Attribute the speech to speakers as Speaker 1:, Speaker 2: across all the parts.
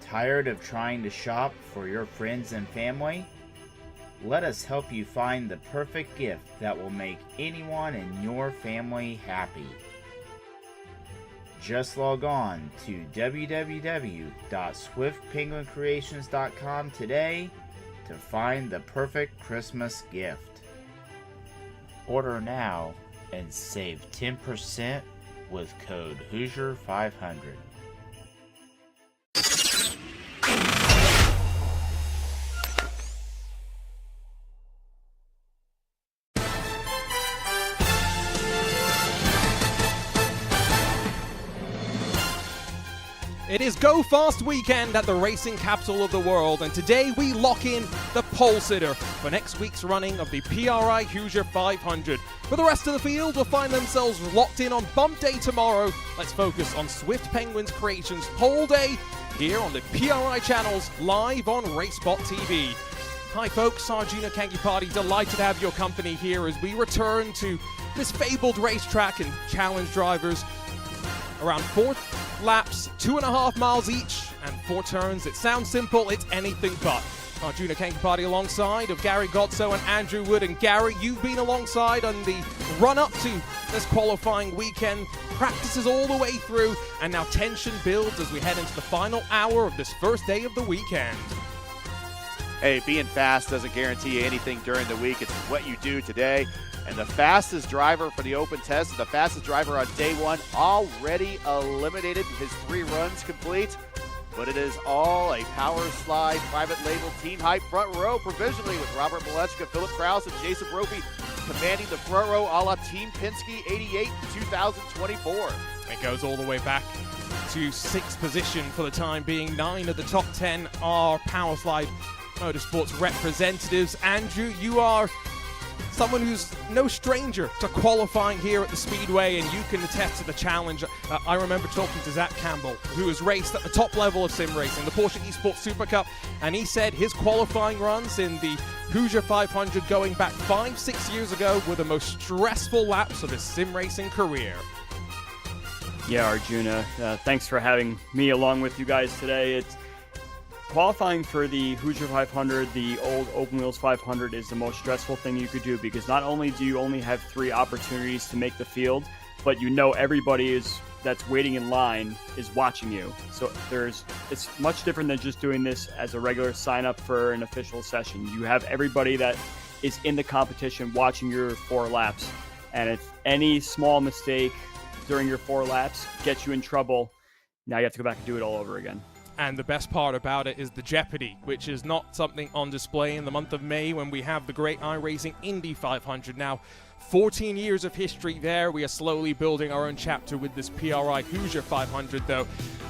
Speaker 1: Tired of trying to shop for your friends and family? Let us help you find the perfect gift that will make anyone in your family happy. Just log on to www.swiftpenguincreations.com today to find the perfect Christmas gift. Order now and save 10% with code Hoosier500.
Speaker 2: It is Go Fast weekend at the racing capital of the world, and today we lock in the pole sitter for next week's running of the PRI Hoosier 500. For the rest of the field will find themselves locked in on bump day tomorrow. Let's focus on Swift Penguins Creations pole day here on the PRI channels live on RaceSpotTV. Hi folks, Arjuna Kankipati, delighted to have your company here as we return to this fabled racetrack and challenge drivers. Around 4 laps, 2.5 miles each, and 4 turns. It sounds simple, it's anything but. Arjuna Kankipati alongside of Gary Godso and Andrew Wood. And Gary, you've been alongside on the run-up to this qualifying weekend. Practices all the way through, and now tension builds as we head into the final hour of this first day of the weekend.
Speaker 3: Hey, being fast doesn't guarantee you anything during the week. It's what you do today. And the fastest driver for the open test, the fastest driver on day one, already eliminated, his 3 runs complete. But it is all a power slide, private label, team hype front row provisionally with Robert Malechka, Philip Kraus, and Jason Brophy commanding the front row a la Team Penske 88 2024.
Speaker 2: It goes all the way back to 6th position for the time being. 9 of the top 10 are power slide motorsports representatives. Andrew, you are someone who's no stranger to qualifying here at the Speedway, and you can attest to the challenge. I remember talking to Zach Campbell, who has raced at the top level of sim racing, the Porsche Esports Super Cup, and he said his qualifying runs in the Hoosier 500 going back 5-6 years ago were the most stressful laps of his sim racing career.
Speaker 4: Yeah, Arjuna, thanks for having me along with you guys today. It's qualifying for the Hoosier 500, the old Open Wheels 500, is the most stressful thing you could do, because not only do you only have 3 opportunities to make the field, but you know everybody that's waiting in line is watching you. So it's much different than just doing this as a regular sign up for an official session. You have everybody that is in the competition watching your 4 laps, and if any small mistake during your 4 laps gets you in trouble, now you have to go back and do it all over again.
Speaker 2: And the best part about it is the jeopardy, which is not something on display in the month of May when we have the great iRacing Indy 500. Now, 14 years of history there. We are slowly building our own chapter with this PRI Hoosier 500, though.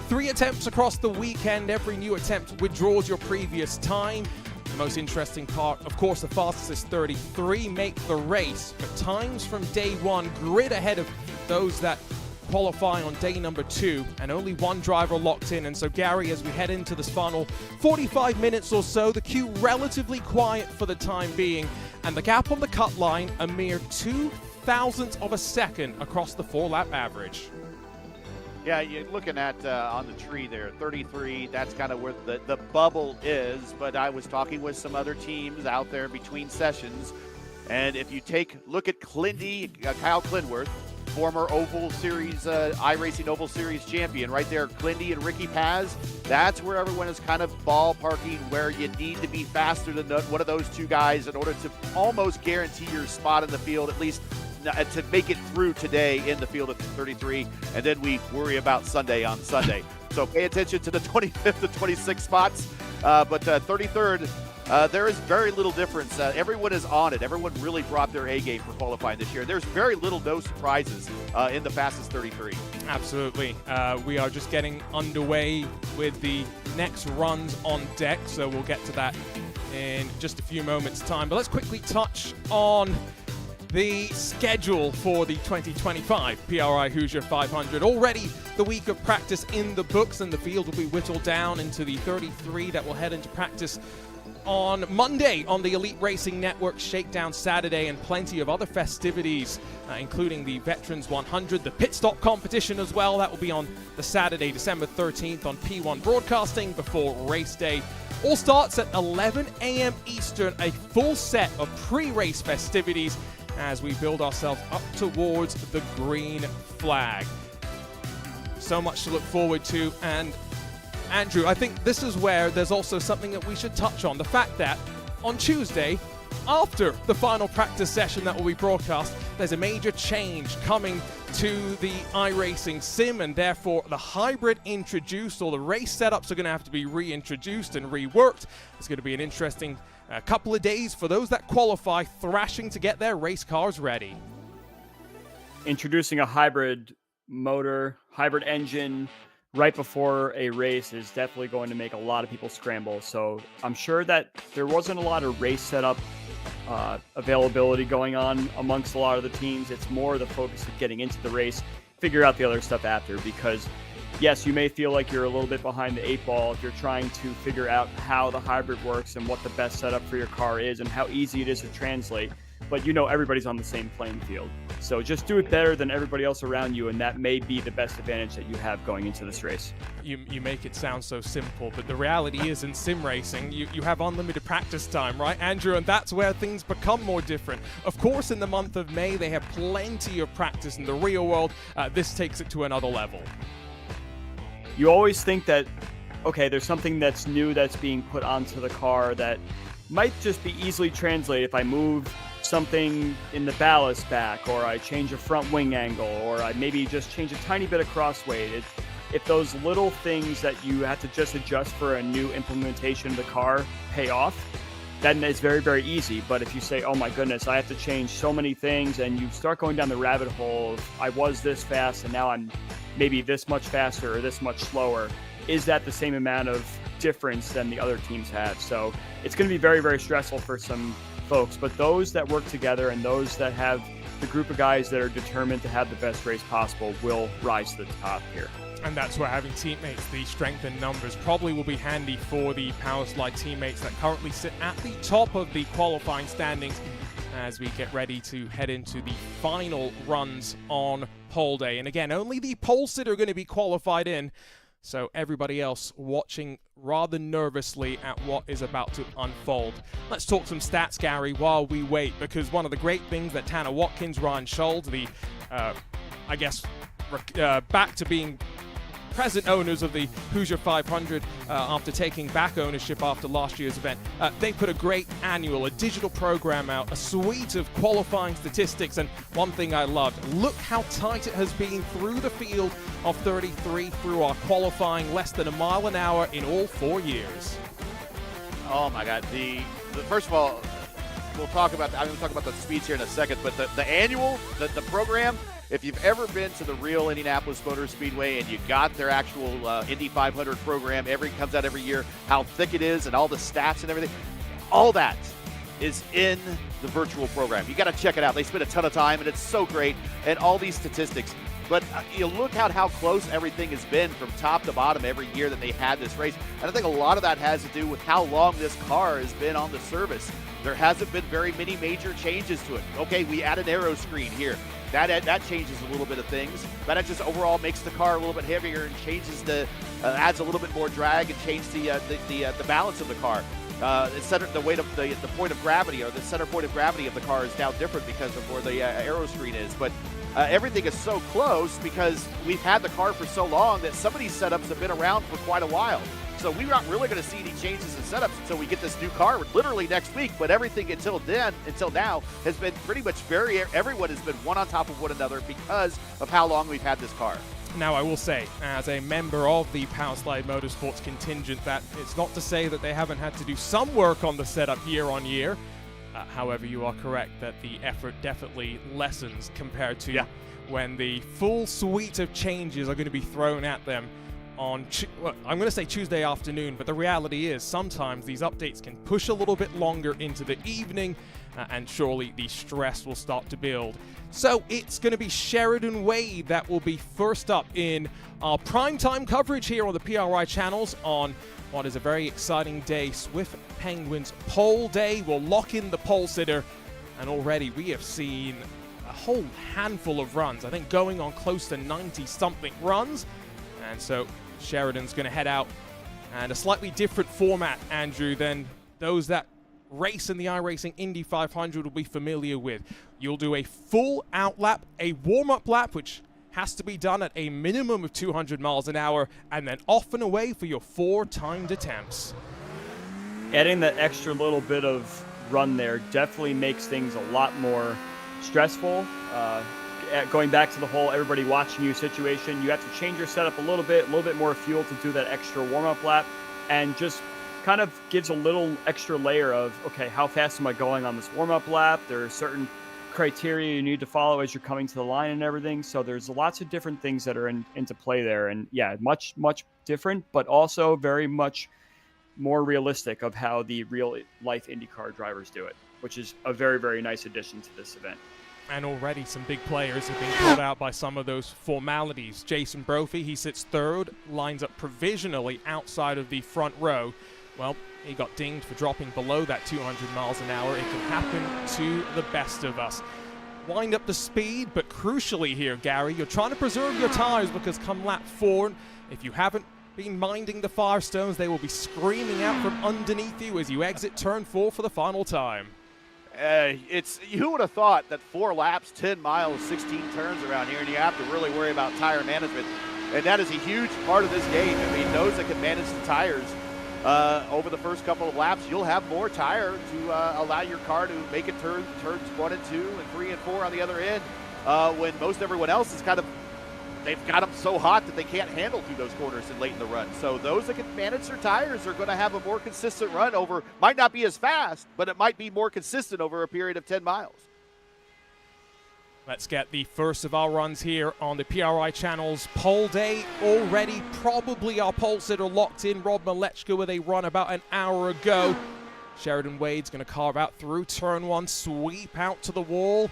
Speaker 2: 3 attempts across the weekend. Every new attempt withdraws your previous time. The most interesting part, of course, the fastest 33 make the race, but times from day 1 grid ahead of those that qualify on day number 2, and only 1 driver locked in. And so, Gary, as we head into this final 45 minutes or so, the queue relatively quiet for the time being, and the gap on the cut line a mere 0.02 of a second across the 4-lap average.
Speaker 3: Yeah, you're looking at on the tree there, 33, that's kind of where the bubble is. But I was talking with some other teams out there between sessions, and if you look at Kyle Clinworth, former Oval Series, iRacing Oval Series champion, right there, Clindy and Ricky Paz. That's where everyone is kind of ballparking where you need to be faster than one of those 2 guys in order to almost guarantee your spot in the field, at least to make it through today in the field of 33, and then we worry about Sunday on Sunday. So pay attention to the 25th to 26th spots, but 33rd, there is very little difference. Everyone is on it. Everyone really brought their A game for qualifying this year. There's very no surprises in the fastest 33.
Speaker 2: Absolutely. We are just getting underway with the next runs on deck, so we'll get to that in just a few moments' time. But let's quickly touch on the schedule for the 2025 PRI Hoosier 500. Already the week of practice in the books, and the field will be whittled down into the 33 that will head into practice on Monday on the Elite Racing Network Shakedown Saturday, and plenty of other festivities, including the Veterans 100, the pit stop competition as well. That will be on the Saturday, December 13th on P1 Broadcasting before race day. All starts at 11 a.m. Eastern, a full set of pre-race festivities as we build ourselves up towards the green flag. So much to look forward to. And Andrew, I think this is where there's also something that we should touch on. The fact that on Tuesday, after the final practice session that will be broadcast, there's a major change coming to the iRacing sim, and therefore the hybrid introduced, or the race setups are going to have to be reintroduced and reworked. It's going to be an interesting couple of days for those that qualify, thrashing to get their race cars ready.
Speaker 4: Introducing a hybrid motor, hybrid engine right before a race is definitely going to make a lot of people scramble. So I'm sure that there wasn't a lot of race setup availability going on amongst a lot of the teams. It's more the focus of getting into the race, figure out the other stuff after, because yes, you may feel like you're a little bit behind the 8 ball if you're trying to figure out how the hybrid works and what the best setup for your car is and how easy it is to translate. But you know everybody's on the same playing field. So just do it better than everybody else around you, and that may be the best advantage that you have going into this race.
Speaker 2: You make it sound so simple, but the reality is in sim racing, you have unlimited practice time, right, Andrew? And that's where things become more different. Of course, in the month of May, they have plenty of practice in the real world. This takes it to another level.
Speaker 4: You always think that, okay, there's something that's new that's being put onto the car that might just be easily translated if I move something in the ballast back, or I change a front wing angle, or I maybe just change a tiny bit of crossweight. If those little things that you have to just adjust for a new implementation of the car pay off, then it's very, very easy. But if you say, oh my goodness, I have to change so many things, and you start going down the rabbit hole of I was this fast and now I'm maybe this much faster or this much slower, is that the same amount of difference than the other teams have? So it's going to be very, very stressful for some folks, but those that work together and those that have the group of guys that are determined to have the best race possible will rise to the top here.
Speaker 2: And that's where having teammates, the strength in numbers, probably will be handy for the Powerslide teammates that currently sit at the top of the qualifying standings as we get ready to head into the final runs on pole day. And again, only the pole sitter are going to be qualified in, so everybody else watching rather nervously at what is about to unfold. Let's talk some stats, Gary, while we wait, because one of the great things that Tanner Watkins, Ryan Scholz, the, back to being present owners of the Hoosier 500 after taking back ownership after last year's event, they put a great a digital program out, a suite of qualifying statistics, and one thing I loved, look how tight it has been through the field of 33 through our qualifying, less than a mile an hour in all 4 years.
Speaker 3: Oh my God, the first of all, we'll talk about the speeds here in a second, but the annual, the program, if you've ever been to the real Indianapolis Motor Speedway and you got their actual Indy 500 program, comes out every year, how thick it is and all the stats and everything, all that is in the virtual program. You got to check it out. They spend a ton of time, and it's so great, and all these statistics. But you look at how close everything has been from top to bottom every year that they had this race. And I think a lot of that has to do with how long this car has been on the service. There hasn't been very many major changes to it. Okay, we add an aero screen here. That changes a little bit of things, but it just overall makes the car a little bit heavier and changes adds a little bit more drag and changes the balance of the car. The weight of the point of gravity, or the center point of gravity of the car, is now different because of where the aero screen is. But everything is so close because we've had the car for so long that some of these setups have been around for quite a while. So we're not really going to see any changes in setups until we get this new car literally next week. But everything until now, has been pretty much everyone has been one on top of one another because of how long we've had this car.
Speaker 2: Now, I will say, as a member of the Powerslide Motorsports contingent, that it's not to say that they haven't had to do some work on the setup year on year. However, you are correct that the effort definitely lessens compared to when the full suite of changes are going to be thrown at them on, I'm going to say Tuesday afternoon, but the reality is sometimes these updates can push a little bit longer into the evening, and surely the stress will start to build. So it's going to be Sheridan Wade that will be first up in our primetime coverage here on the PRI channels on what is a very exciting day. Swift Penguins pole day will lock in the pole sitter, and already we have seen a whole handful of runs, I think going on close to 90-something runs. And so Sheridan's going to head out, and a slightly different format, Andrew, than those that race in the iRacing Indy 500 will be familiar with. You'll do a full out lap, a warm-up lap, which has to be done at a minimum of 200 miles an hour, and then off and away for your 4 timed attempts.
Speaker 4: Adding that extra little bit of run there definitely makes things a lot more stressful. Going back to the whole everybody watching you situation, you have to change your setup a little bit more fuel to do that extra warm-up lap, and just kind of gives a little extra layer of, okay, how fast am I going on this warm-up lap? There are certain criteria you need to follow as you're coming to the line and everything. So there's lots of different things that are into play there. And yeah, much different, but also very much more realistic of how the real life IndyCar drivers do it, which is a very, very nice addition to this event.
Speaker 2: And already some big players have been caught out by some of those formalities. Jason Brophy, he sits third, lines up provisionally outside of the front row. Well, he got dinged for dropping below that 200 miles an hour. It can happen to the best of us. Wind up the speed, but crucially here, Gary, you're trying to preserve your tires, because come lap 4, if you haven't been minding the Firestones, they will be screaming out from underneath you as you exit turn 4 for the final time.
Speaker 3: You would have thought that 4 laps, 10 miles, 16 turns around here, and you have to really worry about tire management. And that is a huge part of this game. I mean, those that can manage the tires over the first couple of laps, you'll have more tire to allow your car to make it turns 1 and 2 and 3 and 4 on the other end, when most everyone else is kind of, they've got them so hot that they can't handle through those corners and late in the run. So those that can manage their tires are going to have a more consistent run over, might not be as fast, but it might be more consistent over a period of 10 miles.
Speaker 2: Let's get the first of our runs here on the PRI channels. Pole day already, probably our pole sitter locked in, Rob Malechka, with a run about an hour ago. Sheridan Wade's going to carve out through turn 1, sweep out to the wall.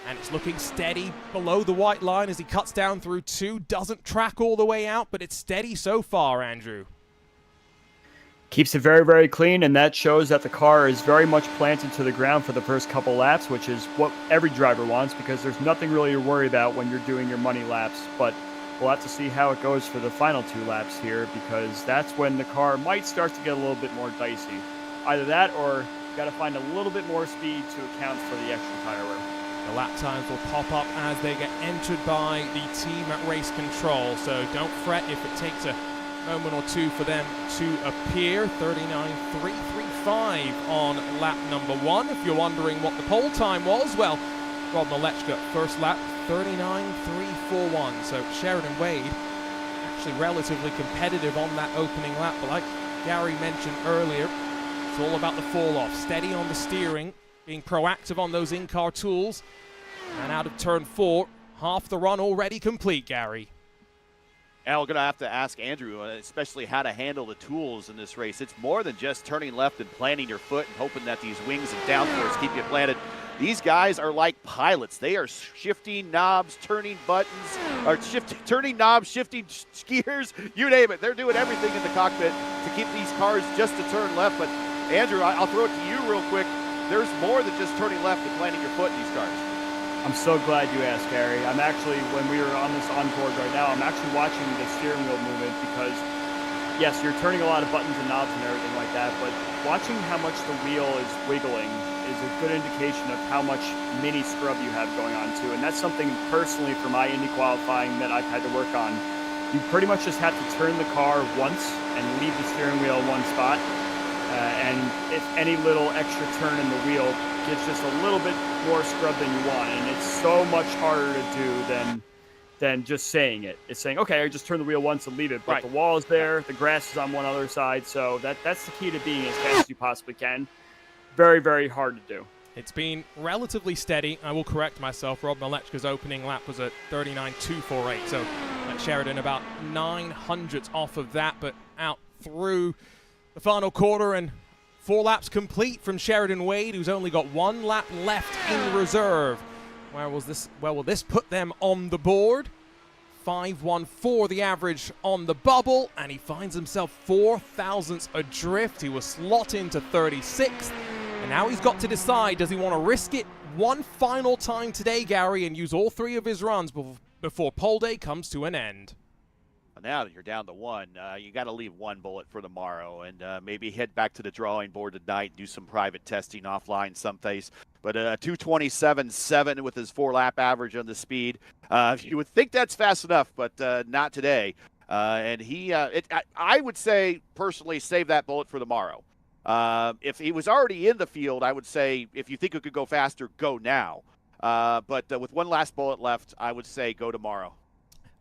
Speaker 2: And it's looking steady below the white line as he cuts down through 2. Doesn't track all the way out, but it's steady so far, Andrew.
Speaker 4: Keeps it very, very clean, and that shows that the car is very much planted to the ground for the first couple laps, which is what every driver wants, because there's nothing really to worry about when you're doing your money laps. But we'll have to see how it goes for the final 2 laps here, because that's when the car might start to get a little bit more dicey. Either that, or you got to find a little bit more speed to account for the extra tire wear.
Speaker 2: The lap times will pop up as they get entered by the team at Race Control, so don't fret if it takes a moment or 2 for them to appear. 39.335 on lap number 1. If you're wondering what the pole time was, well, Rob Malechka first lap 39.341. So Sheridan Wade actually relatively competitive on that opening lap, but like Gary mentioned earlier, it's all about the fall off. Steady on the steering, being proactive on those in-car tools, and out of turn 4, half the run already complete, Gary.
Speaker 3: And we're going to have to ask Andrew, especially how to handle the tools in this race. It's more than just turning left and planting your foot and hoping that these wings and downforce keep you planted. These guys are like pilots. They are shifting knobs, turning buttons, or turning knobs, shifting gears, you name it. They're doing everything in the cockpit to keep these cars just to turn left. But Andrew, I'll throw it to you real quick. There's more than just turning left and planting your foot in these cars.
Speaker 4: I'm so glad you asked, Gary. I'm actually, when we were on this onboard right now, I'm actually watching the steering wheel movement, because, yes, you're turning a lot of buttons and knobs and everything like that, but watching how much the wheel is wiggling is a good indication of how much mini scrub you have going on, too. And that's something, personally, for my Indy qualifying that I've had to work on. You pretty much just have to turn the car once and leave the steering wheel in one spot. And if any little extra turn in the wheel gets just a little bit more scrub than you want, and it's so much harder to do than just saying it. It's saying, okay, I just turn the wheel once and leave it, but right. The wall is there, the grass is on one other side, so that's the key to being as fast as you possibly can. Very, very hard to do.
Speaker 2: It's been relatively steady. I will correct myself. Rob Malechka's opening lap was at 39.248, so Sheridan about 900ths off of that, but out through the final quarter and 4 laps complete from Sheridan Wade, who's only got 1 lap left in reserve. Where will this put them on the board? 5.14 the average on the bubble, and he finds himself 4 thousandths adrift. He was slot into 36th, and now he's got to decide, does he want to risk it one final time today, Gary, and use all 3 of his runs before pole day comes to an end?
Speaker 3: Now that you're down to 1, you got to leave 1 bullet for tomorrow, and maybe head back to the drawing board tonight, do some private testing offline someplace. But 2:27.7 with his 4-lap average on the speed. You would think that's fast enough, but not today. And I would say, personally, save that bullet for tomorrow. If he was already in the field, I would say, if you think it could go faster, go now. But with 1 last bullet left, I would say go tomorrow.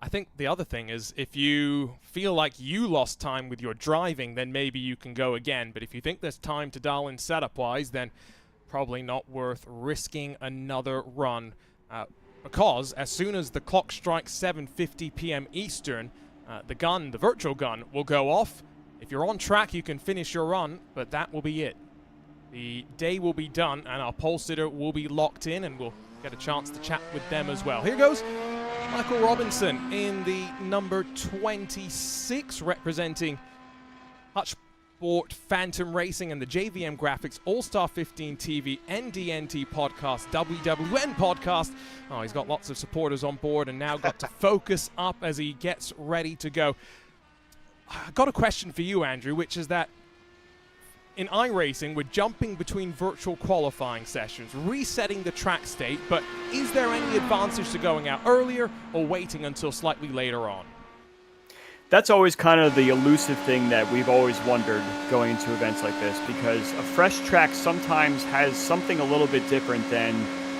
Speaker 2: I think the other thing is, if you feel like you lost time with your driving, then maybe you can go again. But if you think there's time to dial in setup-wise, then probably not worth risking another run. Because as soon as the clock strikes 7:50 p.m. Eastern, the virtual gun, will go off. If you're on track, you can finish your run, but that will be it. The day will be done, and our pole sitter will be locked in, and we'll get a chance to chat with them as well. Here goes Michael Robinson in the number 26, representing Hutchsport Phantom Racing and the JVM Graphics All-Star 15 TV NDNT podcast, WWN podcast. Oh, he's got lots of supporters on board and now got to focus up as he gets ready to go. I've got a question for you, Andrew, which is that in iRacing, we're jumping between virtual qualifying sessions, resetting the track state, but is there any advantage to going out earlier or waiting until slightly later on?
Speaker 4: That's always kind of the elusive thing that we've always wondered going into events like this, because a fresh track sometimes has something a little bit different than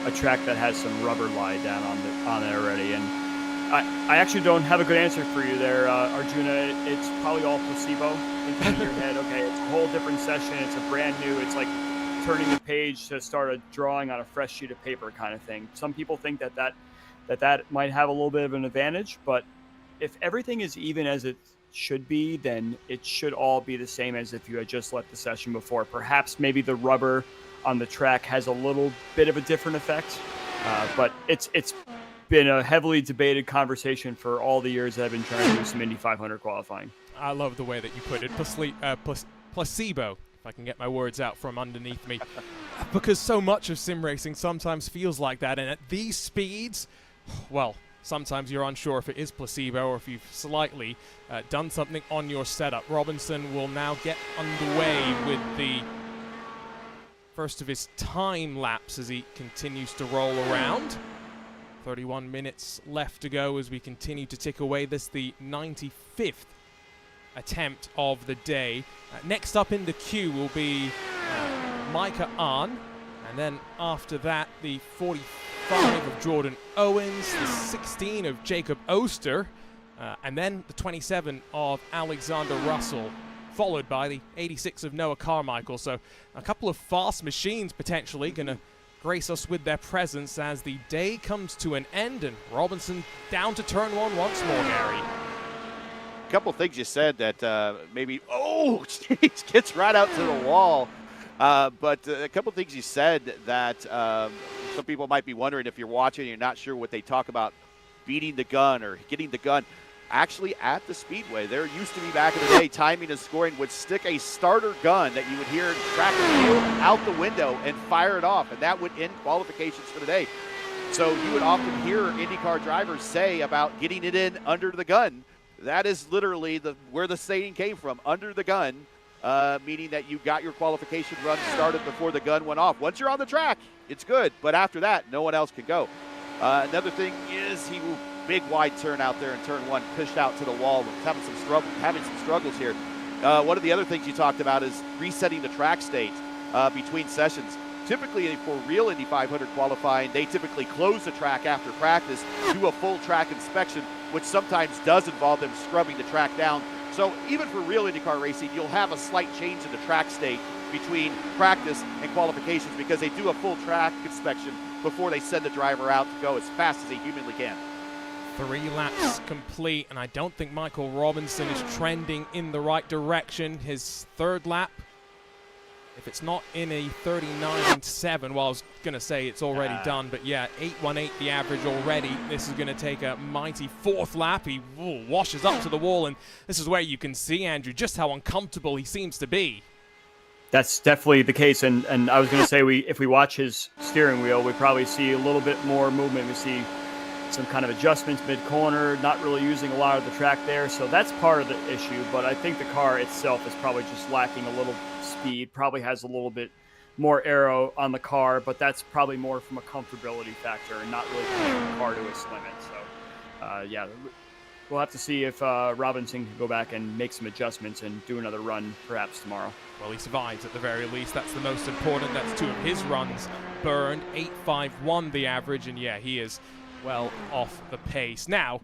Speaker 4: a track that has some rubber lie down on it already. And I actually don't have a good answer for you there, Arjuna. It's probably all placebo into your head. Okay, it's a whole different session. It's a brand new. It's like turning a page to start a drawing on a fresh sheet of paper kind of thing. Some people think that might have a little bit of an advantage, but if everything is even as it should be, then it should all be the same as if you had just left the session before. Perhaps maybe the rubber on the track has a little bit of a different effect, but it's been a heavily debated conversation for all the years that I've been trying to do some Indy 500 qualifying.
Speaker 2: I love the way that you put it, placebo, if I can get my words out from underneath me, because so much of sim racing sometimes feels like that, and at these speeds, well, sometimes you're unsure if it is placebo or if you've slightly done something on your setup. Robinson will now get underway with the first of his time lapse as he continues to roll around. 31 minutes left to go as we continue to tick away. This the 95th attempt of the day. Next up in the queue will be Micah Ahn, and then after that the 45 of Jordan Owens, the 16 of Jacob Oster, and then the 27 of Alexander Russell, followed by the 86 of Noah Carmichael. So a couple of fast machines potentially going to grace us with their presence as the day comes to an end, and Robinson down to turn 1 once more, Gary.
Speaker 3: A couple things you said that maybe, oh, geez, gets right out to the wall. But a couple things you said that some people might be wondering if you're watching and you're not sure what they talk about, beating the gun or getting the gun. Actually, at the Speedway, there used to be back in the day, timing and scoring would stick a starter gun that you would hear track and field out the window and fire it off, and that would end qualifications for the day. So you would often hear IndyCar drivers say about getting it in under the gun. That is literally where the saying came from, under the gun, meaning that you got your qualification run started before the gun went off. Once you're on the track, it's good, but after that, no one else can go. Another thing is he will big wide turn out there in turn 1, pushed out to the wall, having some struggles here. One of the other things you talked about is resetting the track state between sessions. Typically for real Indy 500 qualifying, they typically close the track after practice, do a full track inspection, which sometimes does involve them scrubbing the track down. So even for real IndyCar racing, you'll have a slight change in the track state between practice and qualifications because they do a full track inspection before they send the driver out to go as fast as they humanly can.
Speaker 2: 3 laps complete, and I don't think Michael Robinson is trending in the right direction. His 3rd lap If it's not in a 39.7, well, I was going to say it's already done, but yeah, 8.18 the average already. This is going to take a mighty fourth lap. He washes up to the wall, and this is where you can see, Andrew, just how uncomfortable he seems to be.
Speaker 4: That's definitely the case, and I was going to say, if we watch his steering wheel, we probably see a little bit more movement. We see some kind of adjustments mid-corner, not really using a lot of the track there, so that's part of the issue, but I think the car itself is probably just lacking a little speed, probably has a little bit more aero on the car, but that's probably more from a comfortability factor and not really pushing the car to its limit. So, yeah, we'll have to see if Robinson can go back and make some adjustments and do another run perhaps tomorrow.
Speaker 2: Well, he survives at the very least. That's the most important. That's 2 of his runs burned. 8.51 the average, and yeah, he is well off the pace. Now,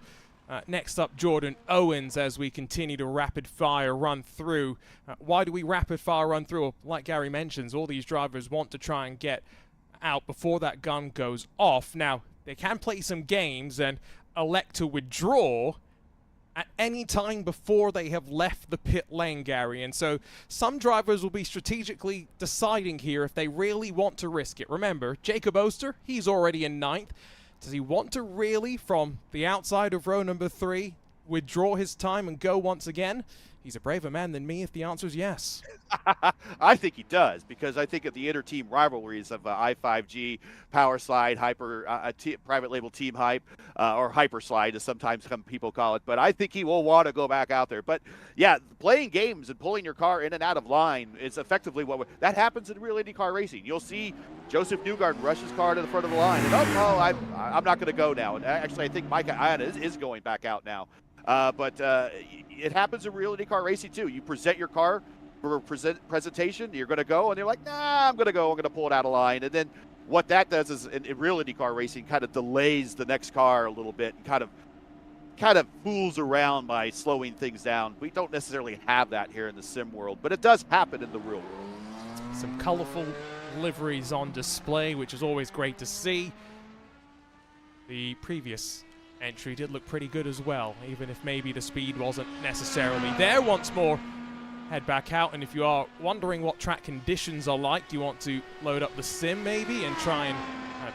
Speaker 2: next up, Jordan Owens, as we continue to rapid-fire run through. Why do we rapid-fire run through? Like Gary mentions, all these drivers want to try and get out before that gun goes off. Now, they can play some games and elect to withdraw at any time before they have left the pit lane, Gary. And so some drivers will be strategically deciding here if they really want to risk it. Remember, Jacob Oster, he's already in 9th. Does he want to really, from the outside of row number 3, withdraw his time and go once again? He's a braver man than me if the answer is yes.
Speaker 3: I think he does, because I think of the inter-team rivalries of I5G, Power Slide, private label Team Hype, or Hyper Slide, as sometimes some people call it. But I think he will want to go back out there. But yeah, playing games and pulling your car in and out of line is effectively that happens in real IndyCar racing. You'll see Joseph Newgarden rush his car to the front of the line, and I'm not going to go now. And actually, I think Micah Iona is going back out now. But it happens in real IndyCar racing too. You present your car for a presentation, you're going to go, and they're like, nah, I'm going to go, I'm going to pull it out of line. And then what that does is, in real IndyCar racing, kind of delays the next car a little bit and kind of fools around by slowing things down. We don't necessarily have that here in the sim world, but it does happen in the real world.
Speaker 2: Some colorful liveries on display, which is always great to see. The previous entry did look pretty good as well, even if maybe the speed wasn't necessarily there. Once more, head back out, and if you are wondering what track conditions are like, do you want to load up the sim maybe and try and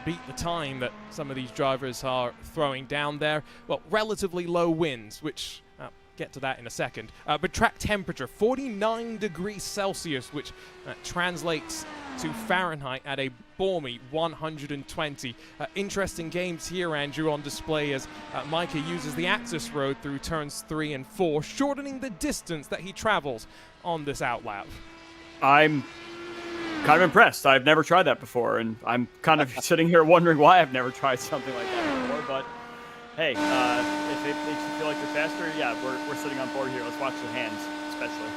Speaker 2: beat the time that some of these drivers are throwing down there? Well, relatively low winds, which get to that in a second, but track temperature 49 degrees Celsius, which translates to Fahrenheit at a balmy 120. Interesting games here, Andrew, on display as Micah uses the access road through turns 3 and 4, shortening the distance that he travels on this outlap.
Speaker 4: I'm kind of impressed. I've never tried that before, and I'm kind of sitting here wondering why I've never tried something like that before, but hey, if it makes you feel like you're faster, yeah, we're sitting on board here. Let's watch the hands, especially.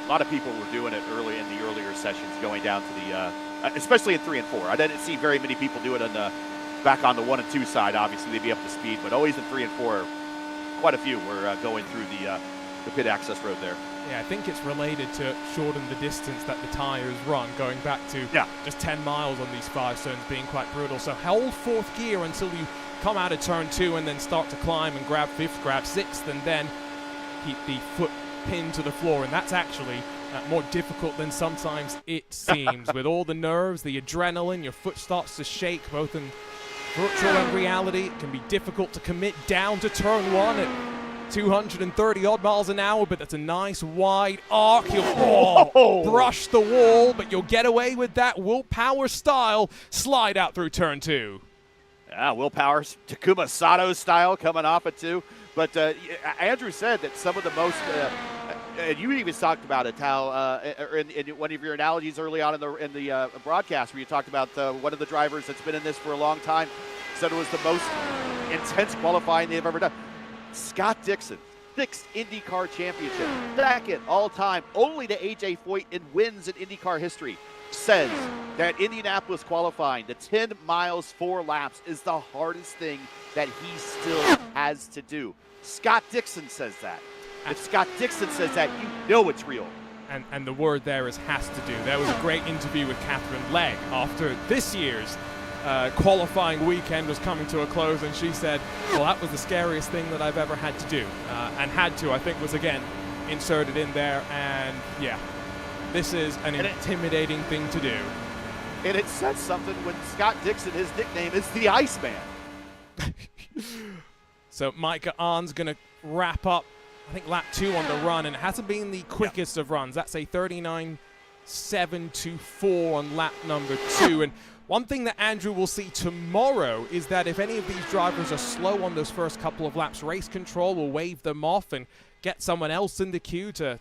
Speaker 3: A lot of people were doing it early in the earlier sessions, going down to the, especially in 3 and 4. I didn't see very many people do it back on the 1 and 2 side. Obviously, they'd be up to speed, but always in 3 and 4, quite a few were going through the pit access road there.
Speaker 2: Yeah, I think it's related to shorten the distance that the tires run, going back to just 10 miles on these Firestones being quite brutal. So hold 4th gear until you come out of turn 2 and then start to climb and grab 5th, grab 6th, and then keep the foot pinned to the floor. And that's actually more difficult than sometimes it seems. With all the nerves, the adrenaline, your foot starts to shake, both in virtual and reality. It can be difficult to commit down to turn 1 at 230 odd miles an hour, but that's a nice wide arc. You'll brush the wall, but you'll get away with that willpower style slide out through turn 2.
Speaker 3: Yeah, willpower, Takuma Sato style coming off it too. But Andrew said that some of the most, and you even talked about it, how in one of your analogies early on in the broadcast, where you talked about one of the drivers that's been in this for a long time, said it was the most intense qualifying they've ever done. Scott Dixon, 6th IndyCar championship, 2nd all-time, only to A.J. Foyt in wins in IndyCar history, says that Indianapolis qualifying, the 10 miles, 4 laps, is the hardest thing that he still has to do. Scott Dixon says that. If Scott Dixon says that, you know it's real.
Speaker 2: And the word there is has to do. There was a great interview with Catherine Legg after this year's qualifying weekend was coming to a close, and she said, well, that was the scariest thing that I've ever had to do. And had to, I think, was again inserted in there. And yeah, this is an intimidating thing to do.
Speaker 3: And it says something when Scott Dixon, his nickname is the Iceman.
Speaker 2: So Micah Arn's going to wrap up, I think, lap 2 on the run, and it hasn't been the quickest of runs. That's a 39.724 on lap number 2. And one thing that Andrew will see tomorrow is that if any of these drivers are slow on those first couple of laps, race control will wave them off and get someone else in the queue to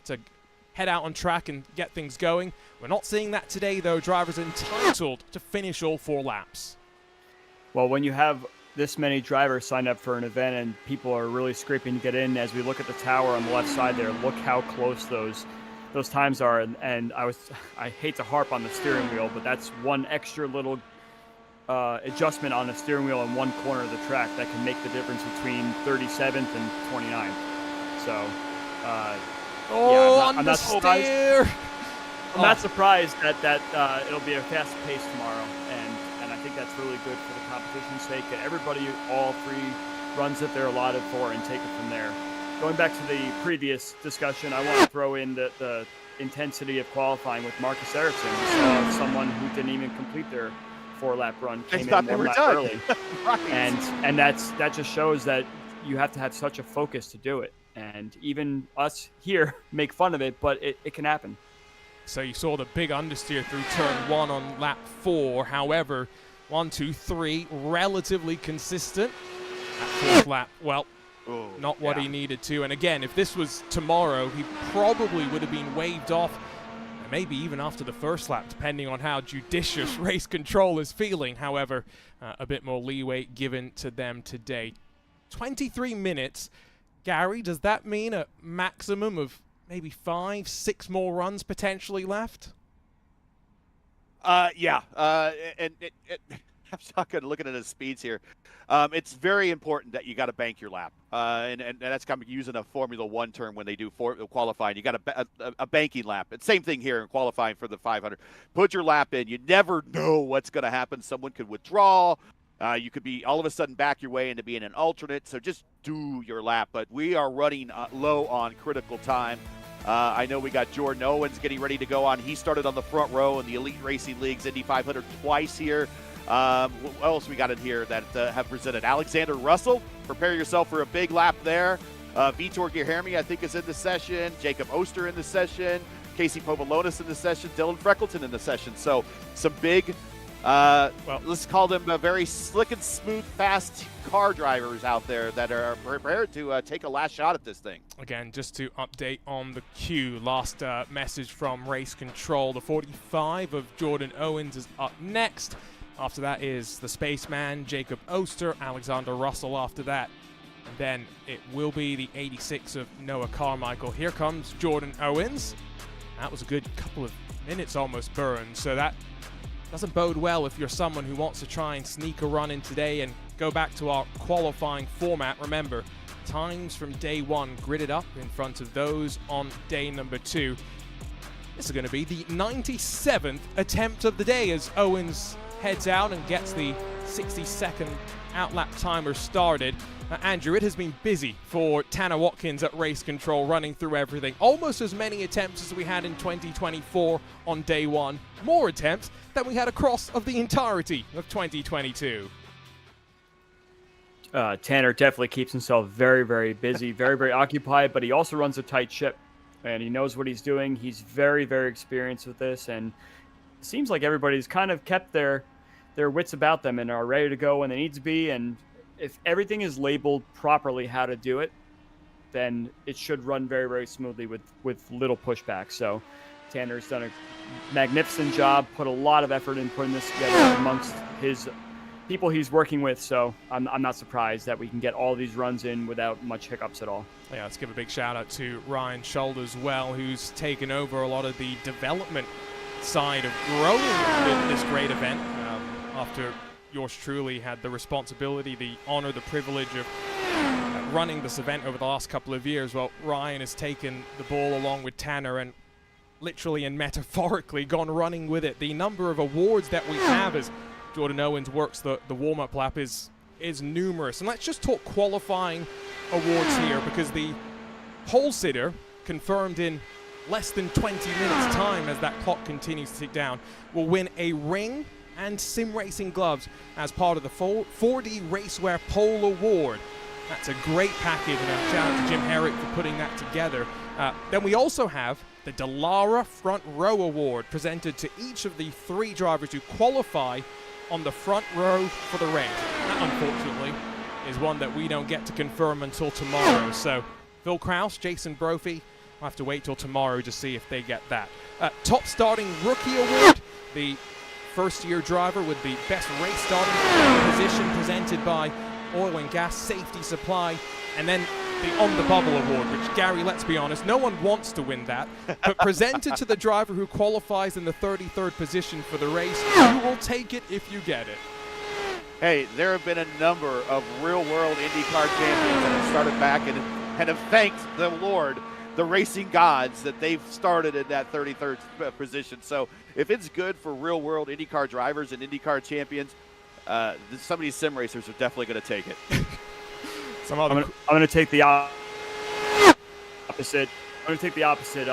Speaker 2: head out on track and get things going. We're not seeing that today, though. Drivers are entitled to finish all 4 laps.
Speaker 4: Well, when you have this many drivers signed up for an event and people are really scraping to get in, as we look at the tower on the left side there, look how close those times are. And I hate to harp on the steering wheel, but that's one extra little adjustment on the steering wheel in one corner of the track that can make the difference between 37th and 29th. So, I'm not surprised. I'm not surprised that it'll be a fast pace tomorrow, and I think that's really good for the competition's sake. That everybody, all 3 runs that they're allotted for, and take it from there. Going back to the previous discussion, I want to throw in the intensity of qualifying with Marcus Ericsson. We saw someone who didn't even complete their 4-lap run, came in 1 lap early,
Speaker 3: Right.
Speaker 4: and that just shows that you have to have such a focus to do it. And even us here make fun of it, but it can happen.
Speaker 2: So you saw the big understeer through turn 1 on lap 4. However, 1, 2, 3, relatively consistent. At 4th lap, well, not what he needed to. And again, if this was tomorrow, he probably would have been waved off, and maybe even after the 1st lap, depending on how judicious race control is feeling. However, a bit more leeway given to them today. 23 minutes. Gary, does that mean a maximum of maybe 5, 6 more runs potentially left?
Speaker 3: Yeah. And I'm talking, looking at his speeds here. It's very important that you got to bank your lap. And that's kind of using a Formula 1 term when they do qualifying. You got a banking lap. It's same thing here in qualifying for the 500. Put your lap in. You never know what's going to happen. Someone could withdraw. You could be all of a sudden back your way into being an alternate, so just do your lap. But we are running low on critical time. I know we got Jordan Owens getting ready to go on. He started on the front row in the Elite Racing League's Indy 500 twice here. What else we got in here that have presented? Alexander Russell, prepare yourself for a big lap there. Vitor Guilherme, I think, is in the session. Jacob Oster in the session. Casey Povolonis in the session. Dylan Freckleton in the session. So some big... let's call them very slick and smooth, fast car drivers out there that are prepared to take a last shot at this thing.
Speaker 2: Again, just to update on the queue, last message from Race Control. The 45 of Jordan Owens is up next. After that is the Spaceman, Jacob Oster, Alexander Russell after that. And then it will be the 86 of Noah Carmichael. Here comes Jordan Owens. That was a good couple of minutes almost burned, so that doesn't bode well if you're someone who wants to try and sneak a run in today and go back to our qualifying format. Remember, times from day 1 gridded up in front of those on day number 2. This is going to be the 97th attempt of the day as Owens heads out and gets the 60-second outlap timer started. Andrew, it has been busy for Tanner Watkins at Race Control, running through everything. Almost as many attempts as we had in 2024 on day 1. More attempts than we had across of the entirety of 2022.
Speaker 4: Tanner definitely keeps himself very, very busy, very, very occupied, but he also runs a tight ship, and he knows what he's doing. He's very, very experienced with this, and it seems like everybody's kind of kept their wits about them and are ready to go when they need to be, and if everything is labeled properly how to do it, then it should run very, very smoothly with little pushback. So Tanner's done a magnificent job, put a lot of effort in putting this together amongst his people he's working with. So I'm not surprised that we can get all these runs in without much hiccups at all.
Speaker 2: Yeah, let's give a big shout out to Ryan Schuld as well, who's taken over a lot of the development side of growing this great event after yours truly had the responsibility, the honor, the privilege of running this event over the last couple of years. Well, Ryan has taken the ball along with Tanner and literally and metaphorically gone running with it. The number of awards that we have as Jordan Owens works the warm-up lap is numerous. And let's just talk qualifying awards here, because the pole sitter confirmed in less than 20 minutes time as that clock continues to tick down, will win a ring and sim racing gloves as part of the 4D Racewear Pole Award. That's a great package, and a shout out to Jim Herrick for putting that together. Then we also have the Dallara Front Row Award presented to each of the 3 drivers who qualify on the front row for the race. That, unfortunately, is one that we don't get to confirm until tomorrow. So Phil Kraus, Jason Brophy, we'll have to wait till tomorrow to see if they get that. Top Starting Rookie Award, the first-year driver with the best race starting position presented by Oil and Gas Safety Supply, and then the On the Bubble Award, which, Gary, let's be honest, no one wants to win that, but presented to the driver who qualifies in the 33rd position for the race. You will take it if you get it.
Speaker 3: Hey, there have been a number of real-world IndyCar champions that have started back and have thanked the Lord, the racing gods, that they've started in that 33rd position. So if it's good for real-world IndyCar drivers and IndyCar champions, some of these sim racers are definitely going to take it.
Speaker 4: I'm going to take the opposite. I'm going to take the opposite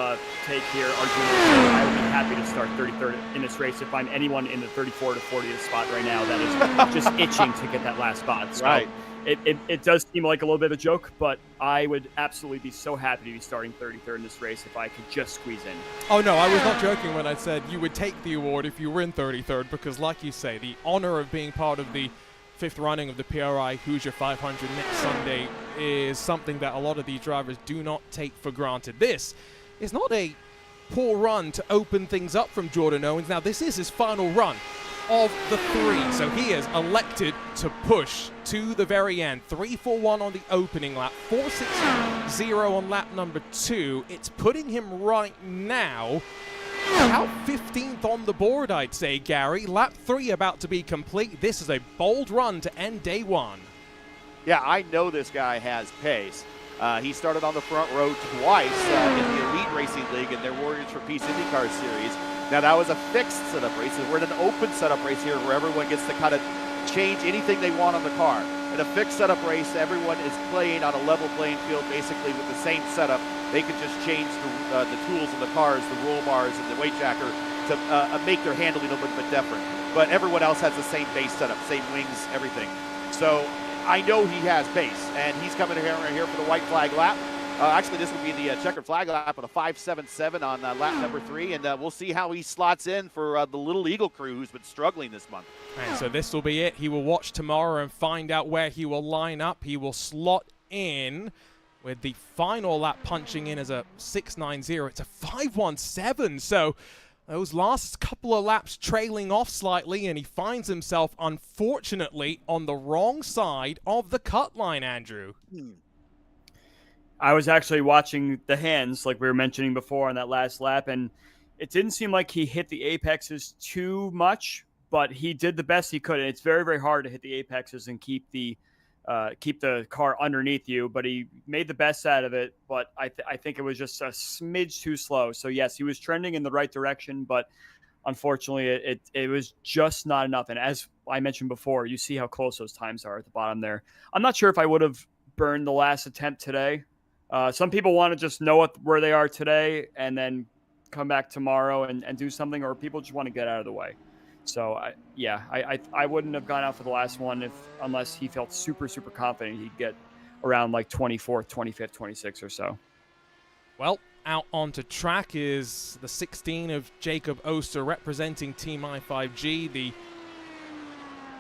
Speaker 4: take here. I would be happy to start 33rd in this race if I'm anyone in the 34 to 40th spot right now that is just itching to get that last spot. So
Speaker 3: right.
Speaker 4: It does seem like a little bit of a joke, but I would absolutely be so happy to be starting 33rd in this race if I could just squeeze in.
Speaker 2: Oh, no, I was not joking when I said you would take the award if you were in 33rd, because like you say, the honor of being part of the 5th running of the PRI Hoosier 500 next Sunday is something that a lot of these drivers do not take for granted. This is not a poor run to open things up from Jordan Owens. Now, this is his final run of the 3, so he has elected to push to the very end. 3-4-1 on the opening lap, 4-6-0 on lap number 2. It's putting him right now about 15th on the board, I'd say, Gary. Lap 3 about to be complete. This is a bold run to end day 1.
Speaker 3: Yeah, I know this guy has pace. He started on the front row twice in the Elite Racing League in their Warriors for Peace IndyCar Series. Now, that was a fixed setup race. We're in an open setup race here where everyone gets to kind of change anything they want on the car. In a fixed setup race, everyone is playing on a level playing field basically with the same setup. They can just change the tools in the cars, the roll bars, and the weight jacker to make their handling a little bit different. But everyone else has the same base setup, same wings, everything. So I know he has pace, and he's coming here for the white flag lap. Actually, this would be the checkered flag lap with a 5.77 on lap number 3, and we'll see how he slots in for the Little Eagle crew who's been struggling this month.
Speaker 2: And so this will be it. He will watch tomorrow and find out where he will line up. He will slot in with the final lap punching in as a 6.90. It's a 5.17, so those last couple of laps trailing off slightly, and he finds himself, unfortunately, on the wrong side of the cut line, Andrew.
Speaker 4: I was actually watching the hands, like we were mentioning before on that last lap, and it didn't seem like he hit the apexes too much, but he did the best he could. And it's very, very hard to hit the apexes and keep the car underneath you, but he made the best out of it. But I think it was just a smidge too slow. So yes, he was trending in the right direction, but unfortunately it was just not enough. And as I mentioned before, you see how close those times are at the bottom there. I'm not sure if I would have burned the last attempt today. Some people want to just know where they are today and then come back tomorrow and do something, or people just want to get out of the way. So, I wouldn't have gone out for the last one unless he felt super, super confident he'd get around like 24th, 25th, 26th or so.
Speaker 2: Well, out onto track is the 16 of Jacob Oster representing Team I5G, the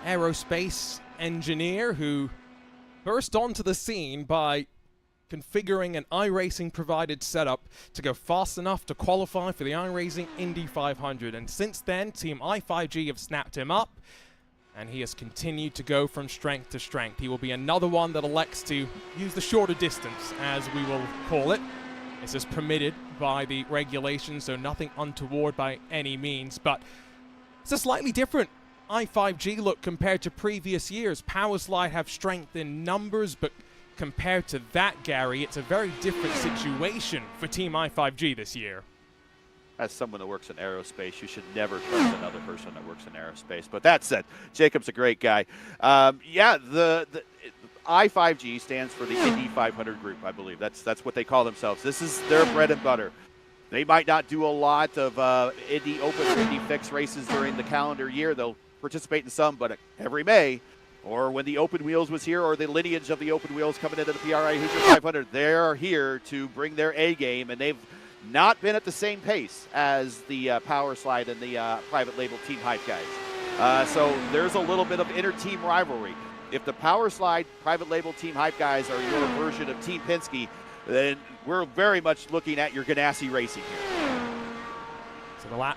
Speaker 2: aerospace engineer who burst onto the scene by configuring an iRacing provided setup to go fast enough to qualify for the iRacing Indy 500. And since then, Team I5G have snapped him up, and he has continued to go from strength to strength. He will be another one that elects to use the shorter distance, as we will call it. This is permitted by the regulations, so nothing untoward by any means, but it's a slightly different I5G look compared to previous years. Powerslide have strength in numbers, but compared to that, Gary, it's a very different situation for Team I5G this year.
Speaker 3: As someone that works in aerospace, you should never trust another person that works in aerospace. But that said, Jacob's a great guy. The I5G stands for the Indy 500 group, I believe. That's what they call themselves. This is their bread and butter. They might not do a lot of Indy Open or Indy Fix races during the calendar year. They'll participate in some, but every May, or when the Open Wheels was here, or the lineage of the Open Wheels coming into the PRI Hoosier 500, they're here to bring their A game, and they've not been at the same pace as the Power Slide and the private label Team Hype guys. So there's a little bit of inter-team rivalry. If the Power Slide private label Team Hype guys are your version of Team Penske, then we're very much looking at your Ganassi Racing here.
Speaker 2: So the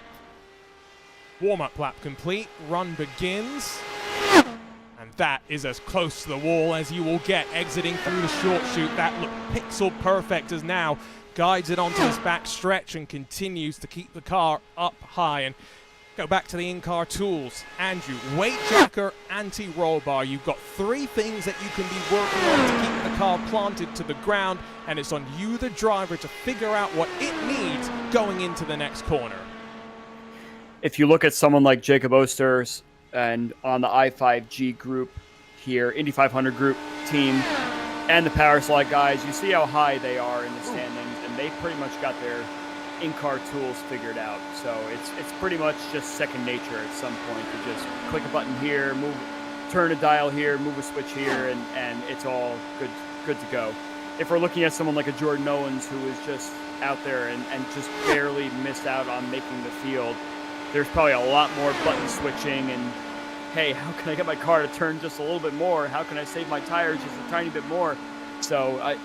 Speaker 2: warm-up lap complete, run begins, and that is as close to the wall as you will get exiting through the short chute. That looked pixel perfect as now guides it onto this back stretch and continues to keep the car up high. And go back to the in-car tools. Andrew, weight jacker, anti-roll bar. You've got three things that you can be working on to keep the car planted to the ground, and it's on you, the driver, to figure out what it needs going into the next corner.
Speaker 4: If you look at someone like Jacob Oster's and on the i5G group here, Indy 500 group team, and the Power Slide guys, you see how high they are in the standings, and they pretty much got their in-car tools figured out. So it's pretty much just second nature at some point to just click a button here, turn a dial here, move a switch here, and it's all good to go. If we're looking at someone like a Jordan Owens who is just out there and just barely missed out on making the field, there's probably a lot more button switching and, hey, how can I get my car to turn just a little bit more? How can I save my tires just a tiny bit more? So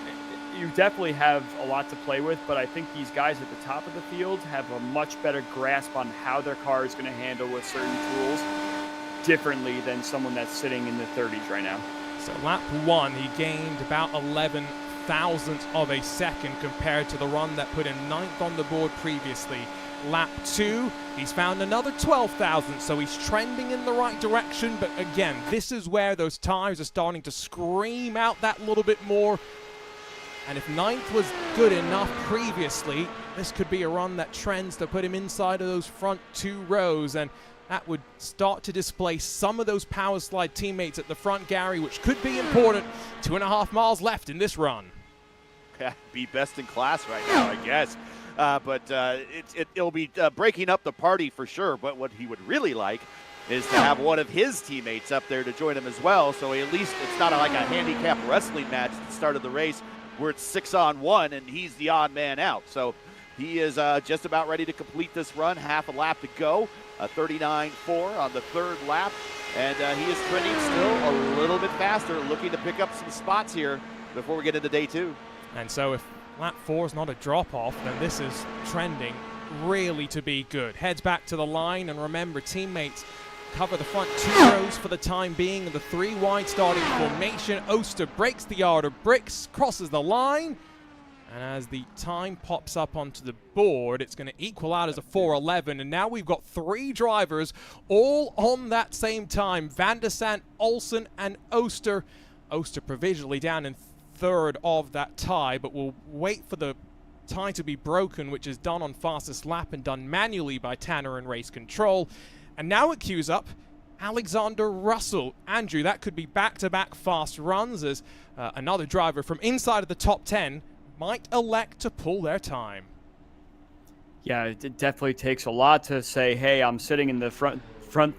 Speaker 4: you definitely have a lot to play with, but I think these guys at the top of the field have a much better grasp on how their car is going to handle with certain tools differently than someone that's sitting in the 30s right now.
Speaker 2: So lap one, he gained about 11 thousandths of a second compared to the run that put him 9th on the board previously. Lap two, he's found another 12 thousandths, so he's trending in the right direction, but again, this is where those tires are starting to scream out that little bit more. And if 9th was good enough previously, this could be a run that trends to put him inside of those front two rows, and that would start to displace some of those Power Slide teammates at the front, Gary, which could be important. 2.5 miles left in this run.
Speaker 3: Yeah, be best in class right now, I guess. But it'll be breaking up the party for sure. But what he would really like is to have one of his teammates up there to join him as well. So at least it's not like a handicap wrestling match at the start of the race where it's 6-on-1 and he's the odd man out. So he is just about ready to complete this run. Half a lap to go. 39.4 on the third lap. And he is trending still a little bit faster, looking to pick up some spots here before we get into day two.
Speaker 2: And so if lap 4 is not a drop-off, then this is trending really to be good. Heads back to the line, and remember, teammates cover the front two rows for the time being in the 3 wide starting formation. Oster breaks the yard of bricks, crosses the line, and as the time pops up onto the board, it's going to equal out as a 4:11, and now we've got 3 drivers all on that same time. Van der Sant, Olsen, and Oster. Oster provisionally down in third of that tie, but we'll wait for the tie to be broken, which is done on fastest lap and done manually by Tanner and Race Control. And now it queues up Alexander Russell. Andrew, that could be back-to-back fast runs as another driver from inside of the top 10 might elect to pull their time.
Speaker 4: Yeah, it definitely takes a lot to say, hey, I'm sitting in the front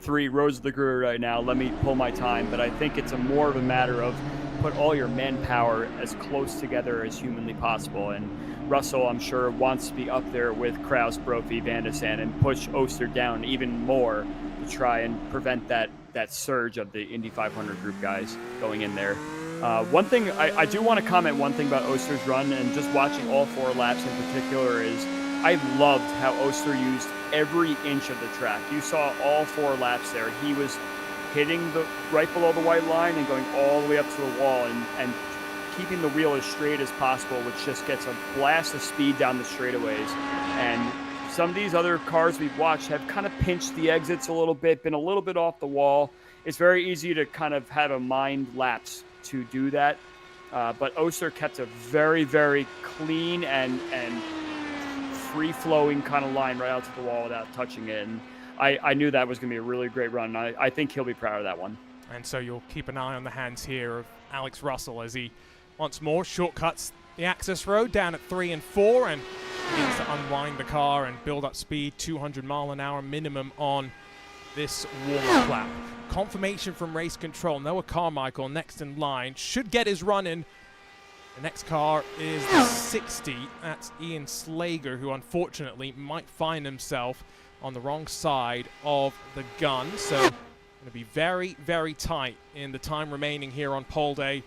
Speaker 4: 3 rows of the grid right now, let me pull my time. But I think it's more of a matter of put all your manpower as close together as humanly possible. And Russell, I'm sure, wants to be up there with Kraus, Brophy, Van der Sant, and push Oster down even more to try and prevent that surge of the Indy 500 group guys going in there. One thing, I do want to comment one thing about Oster's run, and just watching all 4 laps in particular, is I loved how Oster used every inch of the track. You saw all 4 laps there. He was hitting the right below the white line and going all the way up to the wall and keeping the wheel as straight as possible, which just gets a blast of speed down the straightaways. And some of these other cars we've watched have kind of pinched the exits a little bit, been a little bit off the wall. It's very easy to kind of have a mind lapse to do that. But Oster kept a very, very clean and free-flowing kind of line right out to the wall without touching it. And I knew that was going to be a really great run. I think he'll be proud of that one.
Speaker 2: And so you'll keep an eye on the hands here of Alex Russell as he once more shortcuts the access road down at 3 and 4, and begins to unwind the car and build up speed, 200 mile an hour minimum on this warm-up lap. Confirmation from race control. Noah Carmichael next in line. Should get his run in. The next car is the 60. That's Ian Slager, who unfortunately might find himself on the wrong side of the gun. So going to be very, very tight in the time remaining here on pole day.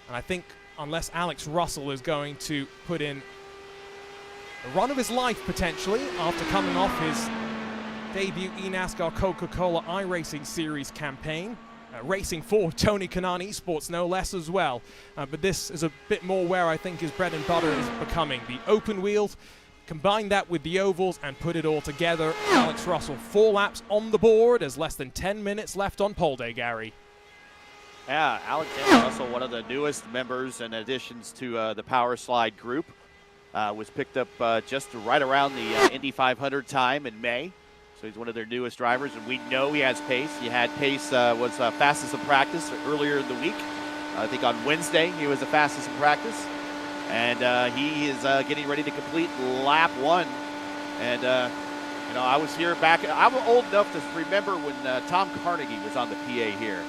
Speaker 2: And I think unless Alex Russell is going to put in the run of his life potentially after coming off his debut eNASCAR Coca-Cola iRacing Series campaign, racing for Tony Kanaan Esports no less as well. But this is a bit more where I think his bread and butter is becoming. The open wheels, combine that with the ovals and put it all together. Alex Russell 4 laps on the board as less than 10 minutes left on pole day, Gary.
Speaker 3: Yeah, Alexander Russell, one of the newest members and additions to the Power Slide group, was picked up just right around the Indy 500 time in May. So he's one of their newest drivers, and we know he has pace. He had pace, was fastest in practice earlier in the week. I think on Wednesday he was the fastest in practice. And he is getting ready to complete lap 1. And, you know, I was here back. I'm old enough to remember when Tom Carnegie was on the PA here.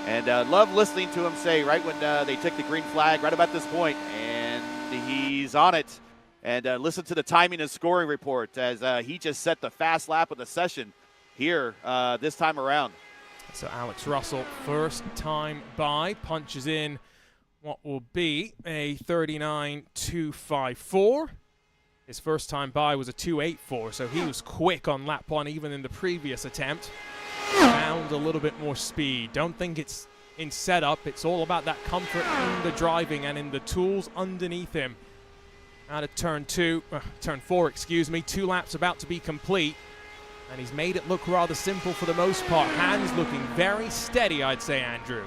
Speaker 3: And love listening to him say right when they took the green flag, right about this point, and he's on it. And listen to the timing and scoring report as he just set the fast lap of the session here this time around.
Speaker 2: So Alex Russell, first time by, punches in what will be a 39.254. His first time by was a 2.84, so he was quick on lap 1 even in the previous attempt. Found a little bit more speed. Don't think it's in setup. It's all about that comfort in the driving and in the tools underneath him. Out of turn 4, excuse me. 2 laps about to be complete. And he's made it look rather simple for the most part. Hands looking very steady, I'd say, Andrew.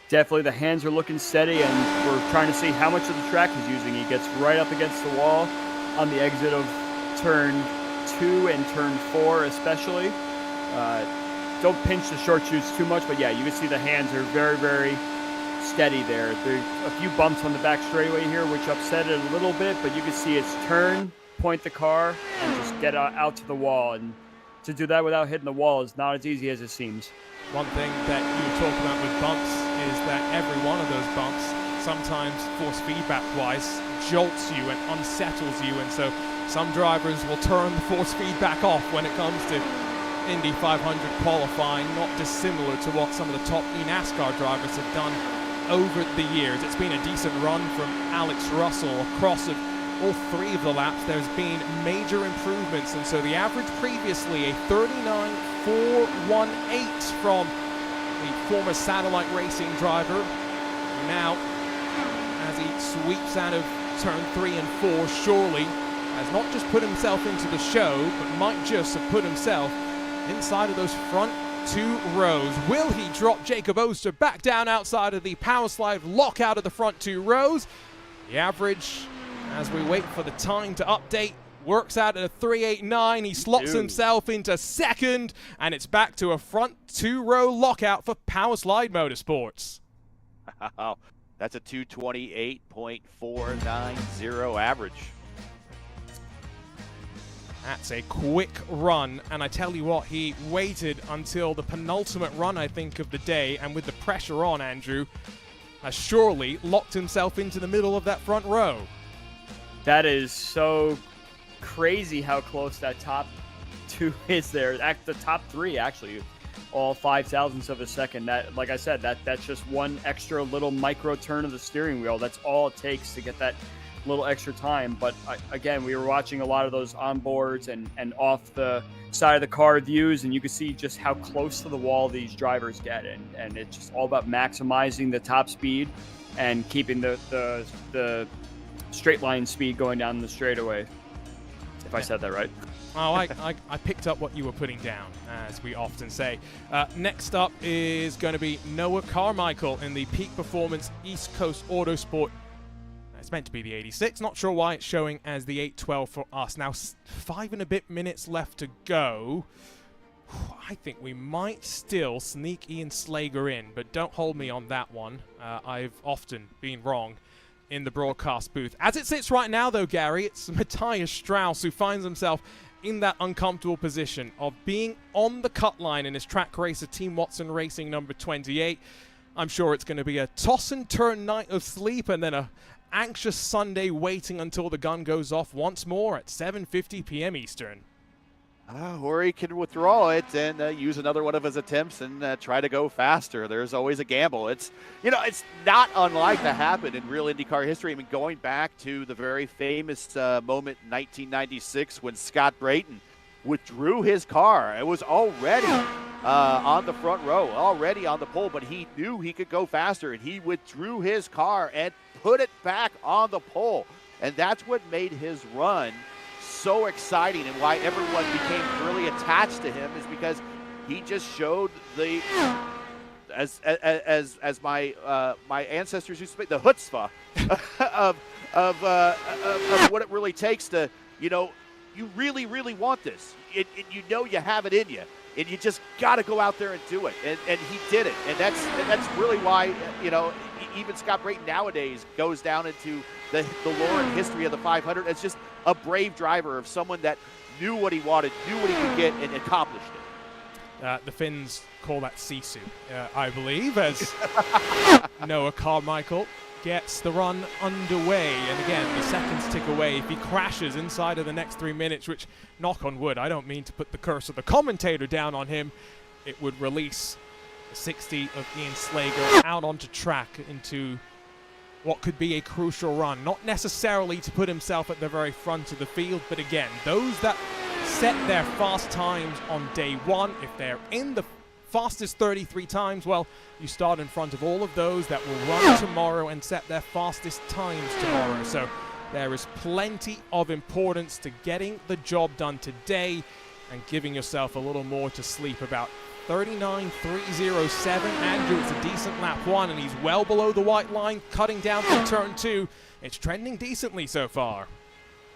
Speaker 4: Definitely the hands are looking steady, and we're trying to see how much of the track he's using. He gets right up against the wall on the exit of turn 2 and turn 4 especially. Don't pinch the short shoots too much, but yeah, you can see the hands are very, very steady there. There's a few bumps on the back straightaway here, which upset it a little bit, but you can see it's turn, point the car, and just get out to the wall. And to do that without hitting the wall is not as easy as it seems.
Speaker 2: One thing that you talk about with bumps is that every one of those bumps, sometimes force feedback-wise, jolts you and unsettles you, and so some drivers will turn the force feedback off when it comes to Indy 500 qualifying, not dissimilar to what some of the top eNASCAR drivers have done over the years. It's been a decent run from Alex Russell across all 3 of the laps. There's been major improvements, and so the average previously a 39.418 from the former satellite racing driver. Now, as he sweeps out of turn 3 and 4, surely has not just put himself into the show, but might just have put himself inside of those front 2 rows. Will he drop Jacob Oster back down outside of the power slide, lock out of the front 2 rows? The average, as we wait for the time to update, works out at a 3.89. He slots himself into second, and it's back to a front 2 row lockout for Power Slide Motorsports.
Speaker 3: Wow, that's a 228.490 average.
Speaker 2: That's a quick run, and I tell you what, he waited until the penultimate run, I think, of the day, and with the pressure on, Andrew, has surely locked himself into the middle of that front row.
Speaker 4: That is so crazy how close that top 2 is there. The top 3, actually, all 0.005 of a second. That, like I said, that's just one extra little micro turn of the steering wheel. That's all it takes to get that little extra time. But again, we were watching a lot of those onboards and off the side of the car views, and you can see just how close to the wall these drivers get, and it's just all about maximizing the top speed and keeping the straight line speed going down the straightaway, if I said that right.
Speaker 2: Oh, I picked up what you were putting down, as we often say. Next up is going to be Noah Carmichael in the Peak Performance East Coast Autosport. It's meant to be the 86. Not sure why it's showing as the 812 for us. Now, 5 and a bit minutes left to go. I think we might still sneak Ian Slager in, but don't hold me on that one. I've often been wrong. in the broadcast booth. As it sits right now, though, Gary, it's Matthias Strauss who finds himself in that uncomfortable position of being on the cut line in his track racer, Team Watson Racing number 28. I'm sure it's going to be a toss and turn night of sleep and then a anxious Sunday waiting until the gun goes off once more at 7:50 p.m. Eastern.
Speaker 3: Or he can withdraw it and use another one of his attempts and try to go faster. There's always a gamble. It's not unlike to happen in real IndyCar history. I mean, going back to the very famous moment in 1996 when Scott Brayton withdrew his car. It was already on the front row, already on the pole, but he knew he could go faster, and he withdrew his car and put it back on the pole. And that's what made his run so exciting, and why everyone became really attached to him, is because he just showed the, as my ancestors used to say, the chutzpah of what it really takes to, you really want this. You have it in you, and you just got to go out there and do it. And he did it, and that's really why even Scott Brayton nowadays goes down into the lore and history of the 500 as just a brave driver, of someone that knew what he wanted, knew what he could get, and accomplished it.
Speaker 2: The Finns call that sisu, I believe, as Noah Carmichael gets the run underway. And again, the seconds tick away. If he crashes inside of the next 3 minutes, which, knock on wood, I don't mean to put the curse of the commentator down on him, it would release the 60 of Ian Slager out onto track into what could be a crucial run. Not necessarily to put himself at the very front of the field, but again, those that set their fast times on day one, if they're in the fastest 33 times, well, you start in front of all of those that will run tomorrow and set their fastest times tomorrow. So there is plenty of importance to getting the job done today and giving yourself a little more to sleep about. 39.307. Andrew, it's a decent lap one, and he's well below the white line, cutting down from turn two. It's trending decently so far.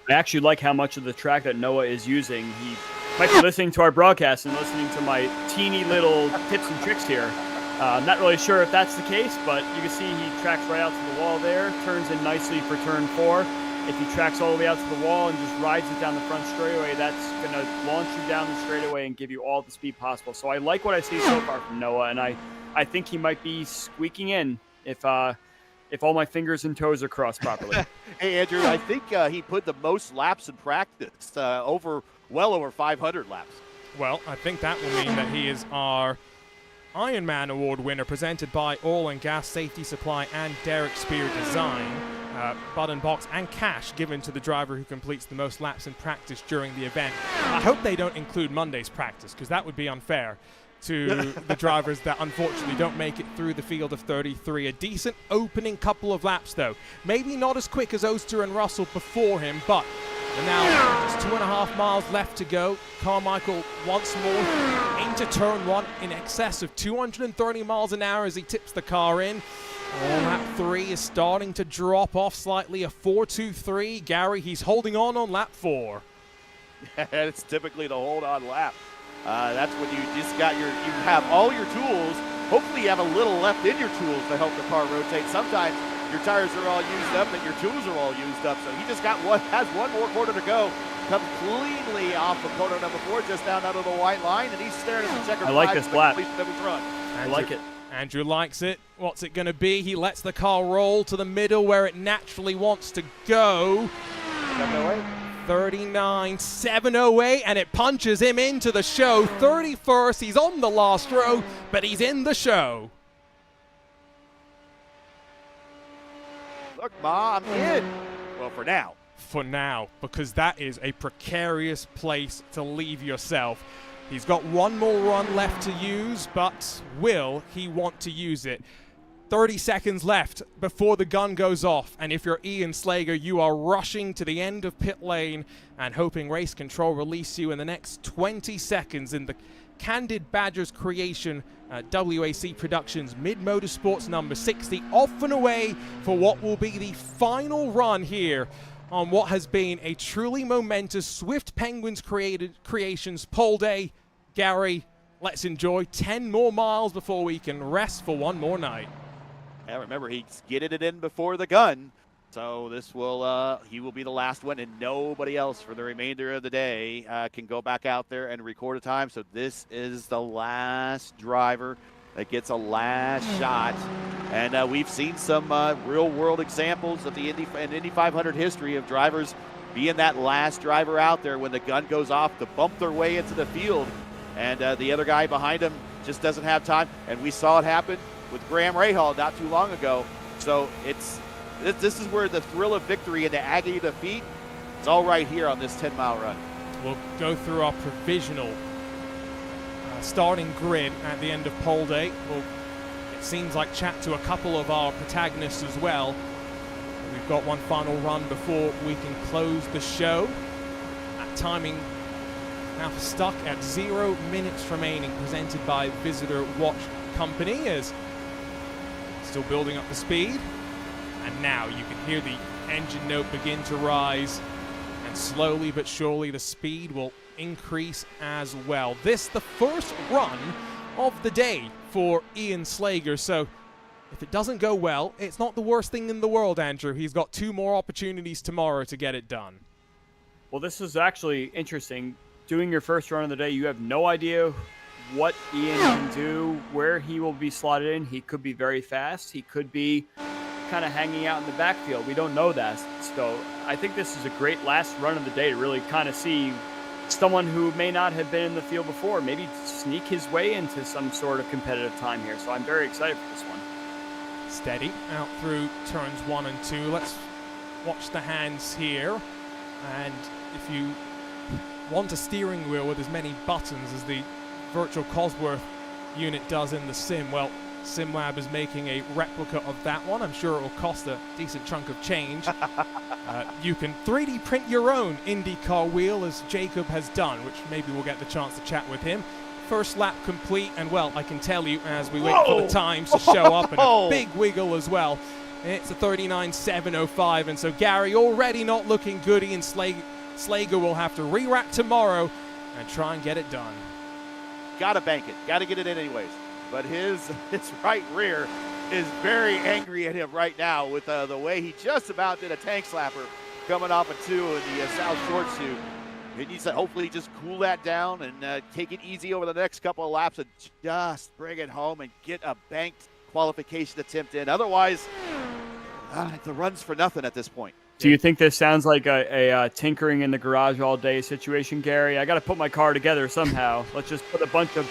Speaker 4: I actually like how much of the track that Noah is using. He might be listening to our broadcast and listening to my teeny little tips and tricks here. I'm not really sure if that's the case, but you can see he tracks right out to the wall there, turns in nicely for turn four. If he tracks all the way out to the wall and just rides it down the front straightaway, that's going to launch you down the straightaway and give you all the speed possible. So I like what I see so far from Noah, and I think he might be squeaking in if all my fingers and toes are crossed properly.
Speaker 3: Hey, Andrew, I think he put the most laps in practice, well over 500 laps.
Speaker 2: Well, I think that will mean that he is our Ironman Award winner, presented by Oil and Gas Safety Supply and Derek Spear Design. Button box and cash given to the driver who completes the most laps in practice during the event. I hope they don't include Monday's practice, because that would be unfair to the drivers that unfortunately don't make it through the field of 33. A decent opening couple of laps, though. Maybe not as quick as Oster and Russell before him, but now there's 2.5 miles left to go. Carmichael once more into turn one in excess of 230 miles an hour as he tips the car in. Lap 3 is starting to drop off slightly, a 4.23. Gary, he's holding on lap 4.
Speaker 3: It's typically the hold-on lap. That's when you just got you have all your tools. Hopefully you have a little left in your tools to help the car rotate. Sometimes your tires are all used up and your tools are all used up. So he just has one more quarter to go. Comes cleanly off of corner number 4, just down out of the white line, and he's staring at the checkered flag.
Speaker 4: I like this lap.
Speaker 3: I
Speaker 4: like it.
Speaker 2: Andrew likes it. What's it going to be? He lets the car roll to the middle where it naturally wants to go. 39.708, and it punches him into the show. 31st, he's on the last row, but he's in the show.
Speaker 3: Look, Ma, I'm in. Well, for now.
Speaker 2: For now, because that is a precarious place to leave yourself. He's got one more run left to use, but will he want to use it? 30 seconds left before the gun goes off, and if you're Ian Slager, you are rushing to the end of pit lane and hoping race control release you in the next 20 seconds in the Candid Badgers creation, WAC Productions Mid-Motorsports number 60, off and away for what will be the final run here on what has been a truly momentous Swift Penguins Creations pole day. Gary, let's enjoy 10 more miles before we can rest for one more night.
Speaker 3: Yeah, remember, he skidded it in before the gun. So this will, he will be the last one, and nobody else for the remainder of the day can go back out there and record a time. So this is the last driver that gets a last shot. And we've seen some real-world examples of the Indy 500 history of drivers being that last driver out there when the gun goes off to bump their way into the field. And the other guy behind him just doesn't have time. And we saw it happen with Graham Rahal not too long ago. So this is where the thrill of victory and the agony of defeat is all right here on this 10-mile run.
Speaker 2: We'll go through our provisional starting grid at the end of poll day. It seems like chat to a couple of our protagonists as well. We've got one final run before we can close the show. That timing now stuck at 0 minutes remaining, presented by Visitor Watch Company, as still building up the speed. And now you can hear the engine note begin to rise, and slowly but surely the speed will increase as well. This the first run of the day for Ian Slager, so if it doesn't go well, it's not the worst thing in the world, Andrew. He's got 2 more opportunities tomorrow to get it done.
Speaker 4: Well, this is actually interesting. Doing your first run of the day, you have no idea what Ian can do, where he will be slotted in. He could be very fast. He could be kind of hanging out in the backfield. We don't know that. So I think this is a great last run of the day to really kind of see someone who may not have been in the field before, maybe sneak his way into some sort of competitive time here. So I'm very excited for this one.
Speaker 2: Steady out through turns 1 and 2. Let's watch the hands here. And if you want a steering wheel with as many buttons as the virtual Cosworth unit does in the sim, well, SimLab is making a replica of that one. I'm sure it will cost a decent chunk of change. You can 3D print your own IndyCar wheel, as Jacob has done, which maybe we'll get the chance to chat with him. First lap complete, and well, I can tell you as we wait for the times to show up, and a big wiggle as well. It's a 39.705, and so Gary already not looking good. Ian Slager will have to re-rack tomorrow and try and get it done.
Speaker 3: Gotta bank it, gotta get it in anyways. But his right rear is very angry at him right now with the way he just about did a tank slapper coming off a 2 in the South Short suit. He needs to hopefully just cool that down and take it easy over the next couple of laps and just bring it home and get a banked qualification attempt in. Otherwise, the run's for nothing at this point.
Speaker 4: Do you think this sounds like a tinkering in the garage all day situation, Gary? I got to put my car together somehow. Let's just put a bunch of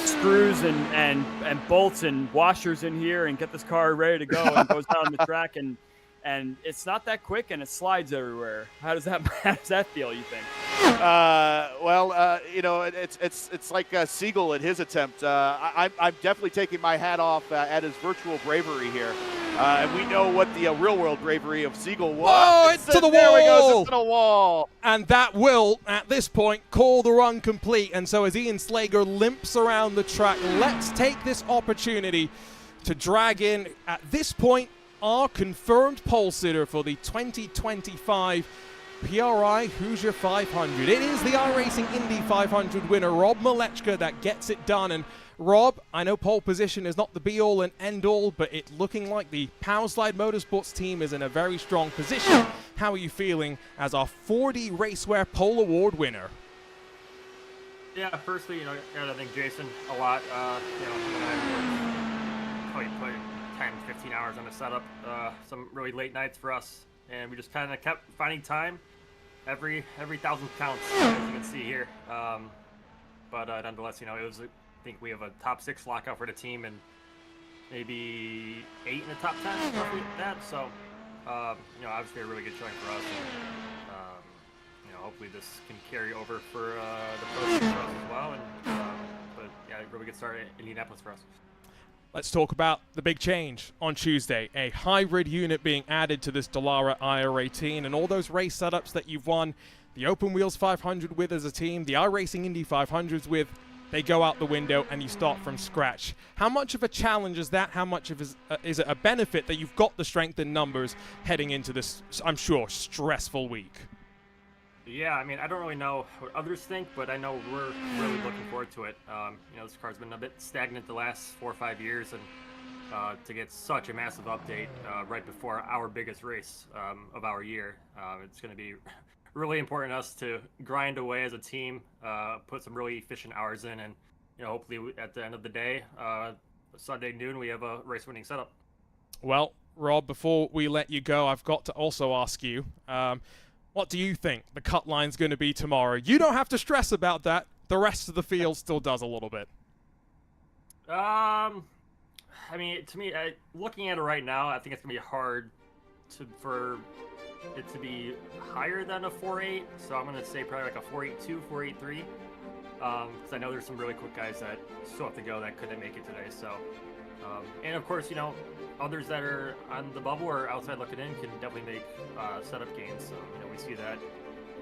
Speaker 4: screws and bolts and washers in here and get this car ready to go, and goes down the track, and it's not that quick, and it slides everywhere. How does that feel, you think?
Speaker 3: It's like Siegel in his attempt. I'm definitely taking my hat off at his virtual bravery here. And we know what the real-world bravery of Siegel was.
Speaker 2: Oh, it's to the wall!
Speaker 3: There he goes, it's to the wall.
Speaker 2: And that will, at this point, call the run complete. And so as Ian Slager limps around the track, let's take this opportunity to drag in, at this point, our confirmed pole sitter for the 2025 PRI Hoosier 500. It is the iRacing Indy 500 winner, Rob Malechka, that gets it done. And Rob, I know pole position is not the be-all and end-all, but it's looking like the Powerslide Motorsports team is in a very strong position. How are you feeling as our 4D Racewear Pole Award winner?
Speaker 5: Yeah, firstly, I gotta thank Jason a lot. Him and I probably put 10, 15 hours on the setup. Some really late nights for us, and we just kind of kept finding time. Every 1,000 counts, as you can see here. But nonetheless, it was. I think we have a top 6 lockout for the team and maybe 8 in the top 10, roughly that. So, obviously a really good showing for us. And, hopefully this can carry over for the pro season for us as well. But yeah, a really good start at Indianapolis for us.
Speaker 2: Let's talk about the big change on Tuesday. A hybrid unit being added to this Dallara IR18, and all those race setups that you've won the Open Wheels 500 with as a team, the iRacing Indy 500s with, they go out the window and you start from scratch. How much of a challenge is that? How much of is it a benefit that you've got the strength in numbers heading into this, I'm sure, stressful week?
Speaker 5: Yeah, I don't really know what others think, but I know we're really looking forward to it. This car's been a bit stagnant the last 4 or 5 years, and to get such a massive update right before our biggest race of our year. It's going to be really important to us to grind away as a team, put some really efficient hours in, and hopefully at the end of the day, Sunday noon, we have a race-winning setup.
Speaker 2: Well, Rob, before we let you go, I've got to also ask you, what do you think the cut line's going to be tomorrow? You don't have to stress about that. The rest of the field still does a little bit.
Speaker 5: I mean, to me, looking at it right now, I think it's going to be hard for it to be higher than a 4.8. So I'm going to say probably like a 4.82, 4.83. Because I know there's some really quick guys that still have to go that couldn't make it today. So, and of course, others that are on the bubble or outside looking in can definitely make setup gains. So, we see that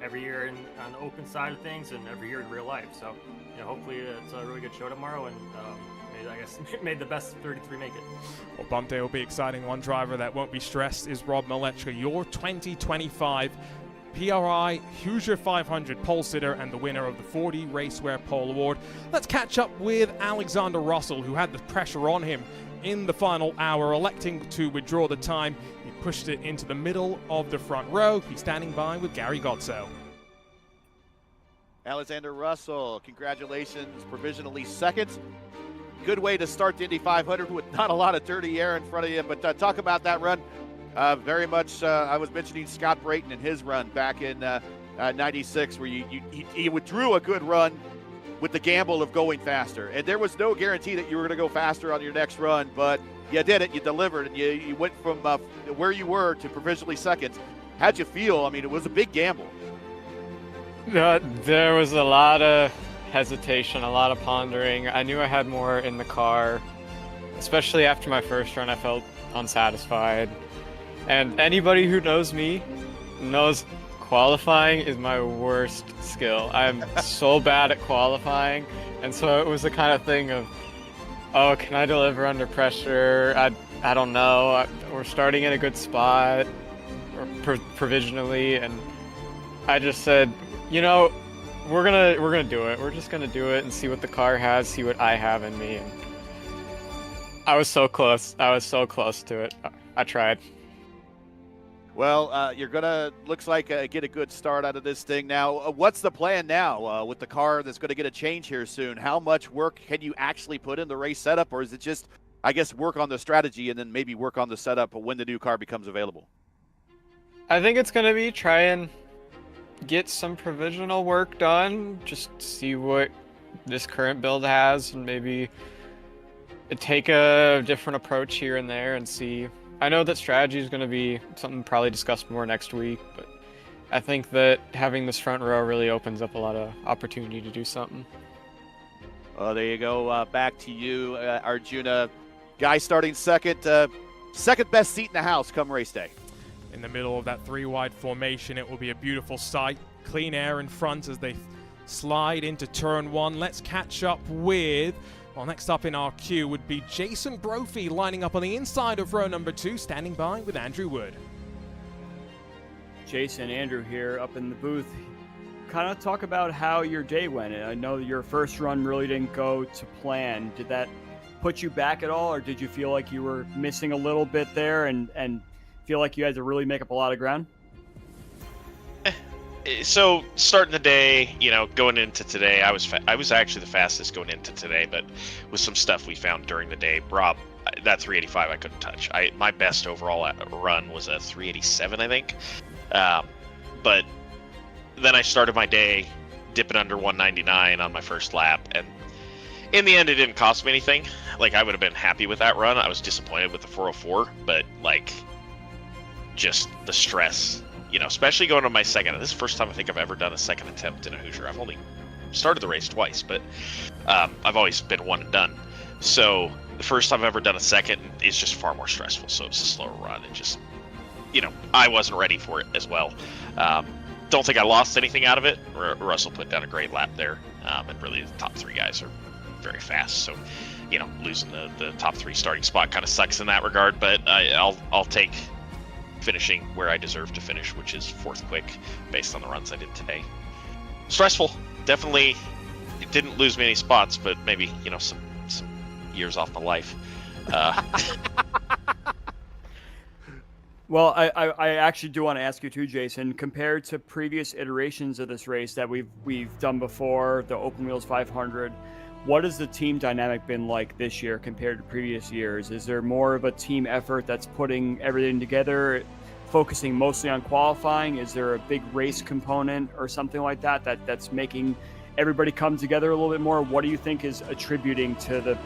Speaker 5: every year on the open side of things and every year in real life. So, hopefully it's a really good show tomorrow, and made the best 33 make it.
Speaker 2: Well, Bump Day will be exciting. One driver that won't be stressed is Rob Malechka, your 2025 PRI Hoosier 500 pole sitter and the winner of the 40 Racewear Pole Award. Let's catch up with Alexander Russell, who had the pressure on him in the final hour, electing to withdraw the time. He pushed it into the middle of the front row. He's standing by with Gary Godso.
Speaker 3: Alexander Russell, congratulations, provisionally second. Good way to start the Indy 500 with not a lot of dirty air in front of you, but talk about that run. Very much, I was mentioning Scott Brayton and his run back in 96, where he withdrew a good run with the gamble of going faster. And there was no guarantee that you were going to go faster on your next run, but you did it, you delivered, and you went from where you were to provisionally second. How'd you feel? I mean, it was a big gamble.
Speaker 6: There was a lot of hesitation, a lot of pondering. I knew I had more in the car, especially after my first run. I felt unsatisfied, and anybody who knows me knows qualifying is my worst skill. I'm so bad at qualifying, and so it was the kind of thing of, oh, can I deliver under pressure? I don't know. We're starting in a good spot, provisionally, and I just said, we're gonna do it. We're just gonna do it and see what the car has, see what I have in me. And I was so close. I was so close to it. I tried.
Speaker 3: Well, you're gonna, looks like, get a good start out of this thing now. What's the plan now with the car that's gonna get a change here soon? How much work can you actually put in the race setup, or is it just, I guess, work on the strategy and then maybe work on the setup when the new car becomes available?
Speaker 6: I think it's gonna be try and get some provisional work done, just see what this current build has, and maybe take a different approach here and there and see. I know that strategy is going to be something probably discussed more next week, but I think that having this front row really opens up a lot of opportunity to do something.
Speaker 3: Well, there you go. Back to you, Arjuna. Guy starting second, second best seat in the house come race day.
Speaker 2: In the middle of that three-wide formation, it will be a beautiful sight. Clean air in front as they slide into turn one. Let's catch up with, well, next up in our queue would be Jason Brophy lining up on the inside of row number 2, standing by with Andrew Wood.
Speaker 4: Jason, Andrew here up in the booth. Kind of talk about how your day went. I know your first run really didn't go to plan. Did that put you back at all, or did you feel like you were missing a little bit there and feel like you had to really make up a lot of ground?
Speaker 7: So starting the day, going into today, I was actually the fastest going into today, but with some stuff we found during the day, Rob, that 385 I couldn't touch. My best overall run was a 387, I think. But then I started my day dipping under 199 on my first lap, and in the end, it didn't cost me anything. Like, I would have been happy with that run. I was disappointed with the 404, but just the stress, especially going on my second. This is the first time I think I've ever done a second attempt in a Hoosier. I've only started the race twice, but I've always been one and done. So the first time I've ever done a second is just far more stressful. So it's a slower run. And just, I wasn't ready for it as well. Don't think I lost anything out of it. Russell put down a great lap there. And really the top three guys are very fast. So, losing the top three starting spot kind of sucks in that regard, but I'll take finishing where I deserve to finish, which is fourth quick based on the runs I did today. Stressful, definitely. It didn't lose me any spots, but maybe some years off my life.
Speaker 4: Well, I actually do want to ask you too, Jason. Compared to previous iterations of this race that we've done before, the Open Wheels 500, what has the team dynamic been like this year compared to previous years? Is there more of a team effort that's putting everything together, focusing mostly on qualifying? Is there a big race component or something like that's making everybody come together a little bit more? What do you think is attributing to the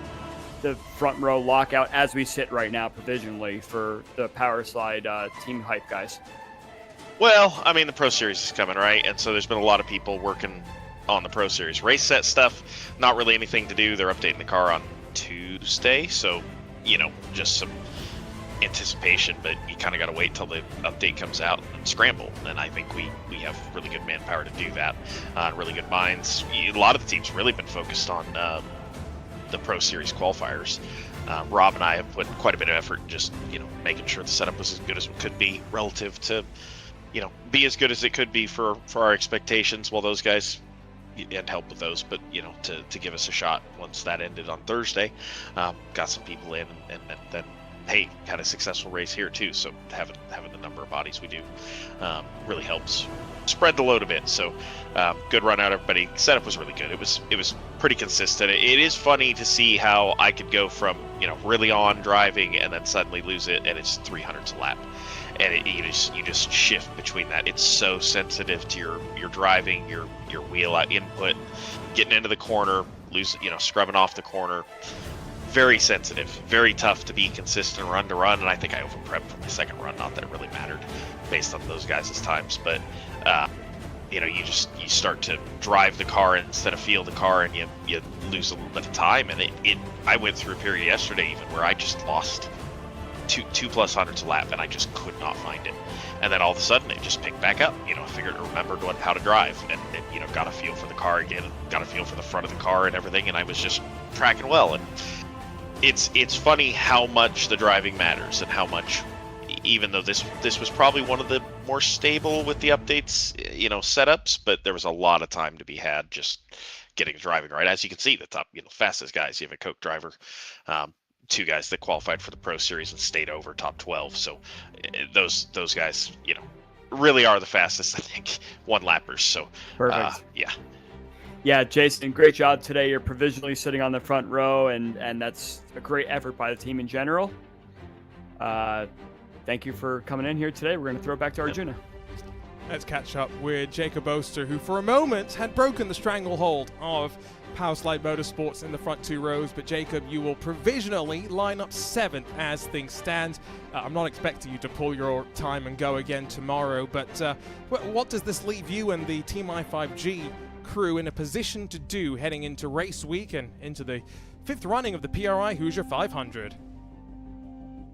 Speaker 4: front row lockout as we sit right now provisionally for the Power Slide team hype guys?
Speaker 7: Well, I mean, the Pro Series is coming, right? And so there's been a lot of people working on the Pro Series. Race set stuff, not really anything to do. They're updating the car on Tuesday, so, just some anticipation, but you kind of got to wait till the update comes out and scramble. And I think we have really good manpower to do that, really good minds. A lot of the teams really been focused on the Pro Series qualifiers. Rob and I have put quite a bit of effort in just, making sure the setup was as good as it could be relative to, be as good as it could be for our expectations, while those guys and help with those, but to give us a shot once that ended on Thursday. Got some people in, and then hey, had a successful race here too. So having the number of bodies we do really helps spread the load a bit. So good run out, everybody. Setup was really good. It was pretty consistent. It is funny to see how I could go from really on driving and then suddenly lose it, and it's 300s a lap. And you just shift between that. It's so sensitive to your driving, your wheel out input, getting into the corner, scrubbing off the corner. Very sensitive, very tough to be consistent run to run. And I think I over prepped for my second run. Not that it really mattered based on those guys' times, but you start to drive the car instead of feel the car, and you lose a little bit of time. And I went through a period yesterday even where I just lost two plus hundreds a lap, and I just could not find it. And then all of a sudden it just picked back up. Remembered how to drive, and got a feel for the car again, got a feel for the front of the car and everything, and I was just tracking well. And it's funny how much the driving matters, and how much, even though this was probably one of the more stable with the updates, setups, but there was a lot of time to be had just getting driving right. As you can see, the top, fastest guys, you have a Coke driver, two guys that qualified for the Pro Series and stayed over top 12. So those guys, really are the fastest, I think, one lappers. So
Speaker 4: perfect.
Speaker 7: Yeah.
Speaker 4: Yeah, Jason, great job today. You're provisionally sitting on the front row, and that's a great effort by the team in general. Thank you for coming in here today. We're going to throw it back to Arjuna.
Speaker 2: Let's catch up with Jacob Oster, who for a moment had broken the stranglehold of Power Slide Motorsports in the front two rows. But Jacob, you will provisionally line up 7th as things stand. I'm not expecting you to pull your time and go again tomorrow, but what does this leave you and the Team i5G crew in a position to do heading into race week and into the 5th running of the PRI Hoosier 500?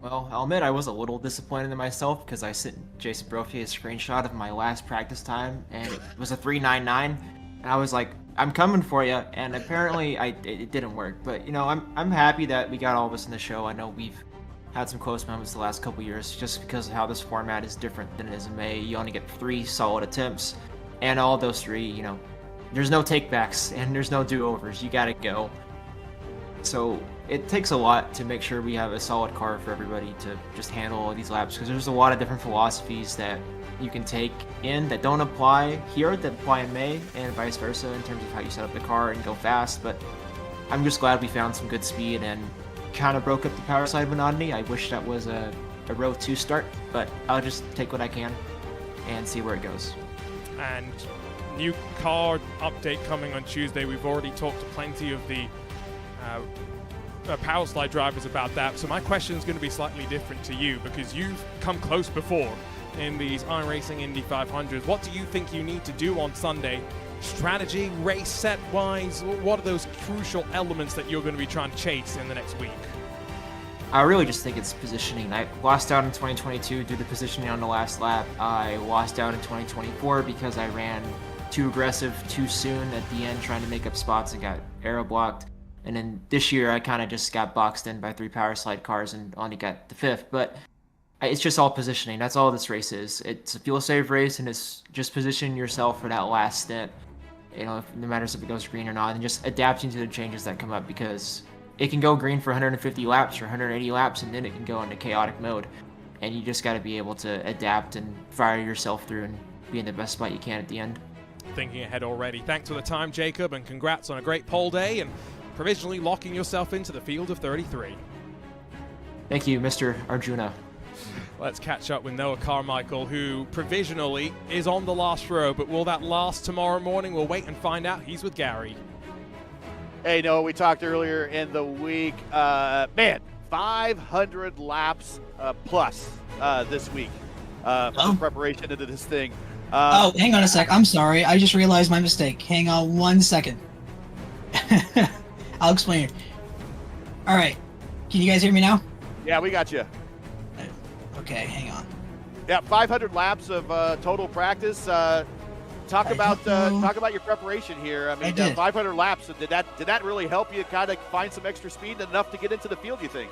Speaker 8: Well, I'll admit I was a little disappointed in myself because I sent Jason Brophy a screenshot of my last practice time, and it was a 3:99, and I was like, I'm coming for you, and apparently it didn't work. But I'm happy that we got all of us in the show. I know we've had some close moments the last couple years just because of how this format is different than it is in May. You only get 3 solid attempts, and all those 3, there's no takebacks and there's no do-overs. You gotta go. So it takes a lot to make sure we have a solid car for everybody to just handle all these laps, because there's a lot of different philosophies that you can take in that don't apply here that apply in May, and vice versa in terms of how you set up the car and go fast. But I'm just glad we found some good speed and kind of broke up the Power Slide monotony. I wish that was a row 2 start, but I'll just take what I can and see where it goes.
Speaker 2: And new car update coming on Tuesday. We've already talked to plenty of the Power Slide drivers about that. So my question is going to be slightly different to you, because you've come close before in these iRacing Indy 500s. What do you think you need to do on Sunday? Strategy, race set wise, what are those crucial elements that you're going to be trying to chase in the next week?
Speaker 8: I really just think it's positioning. I lost out in 2022 due to positioning on the last lap. I lost out in 2024 because I ran too aggressive too soon at the end, trying to make up spots and got aero blocked. And then this year I kind of just got boxed in by 3 Power Slide cars and only got the 5th. But it's just all positioning. That's all this race is. It's a fuel-save race, and it's just positioning yourself for that last stint. No matter if it goes green or not, and just adapting to the changes that come up, because it can go green for 150 laps or 180 laps, and then it can go into chaotic mode. And you just got to be able to adapt and fire yourself through and be in the best spot you can at the end.
Speaker 2: Thinking ahead already. Thanks for the time, Jacob, and congrats on a great pole day and provisionally locking yourself into the field of 33.
Speaker 8: Thank you, Mr. Arjuna.
Speaker 2: Let's catch up with Noah Carmichael, who provisionally is on the last row, but will that last tomorrow morning? We'll wait and find out. He's with Gary.
Speaker 3: Hey, Noah, we talked earlier in the week. 500 laps plus this week for preparation into this thing.
Speaker 9: Hang on a sec. I'm sorry. I just realized my mistake. Hang on 1 second. I'll explain it. All right. Can you guys hear me now?
Speaker 3: Yeah, we got you.
Speaker 9: Okay, hang on.
Speaker 3: Yeah, 500 laps of total practice. Talk about your preparation here. I mean, 500 laps. Did that really help you kind of find some extra speed enough to get into the field, you think?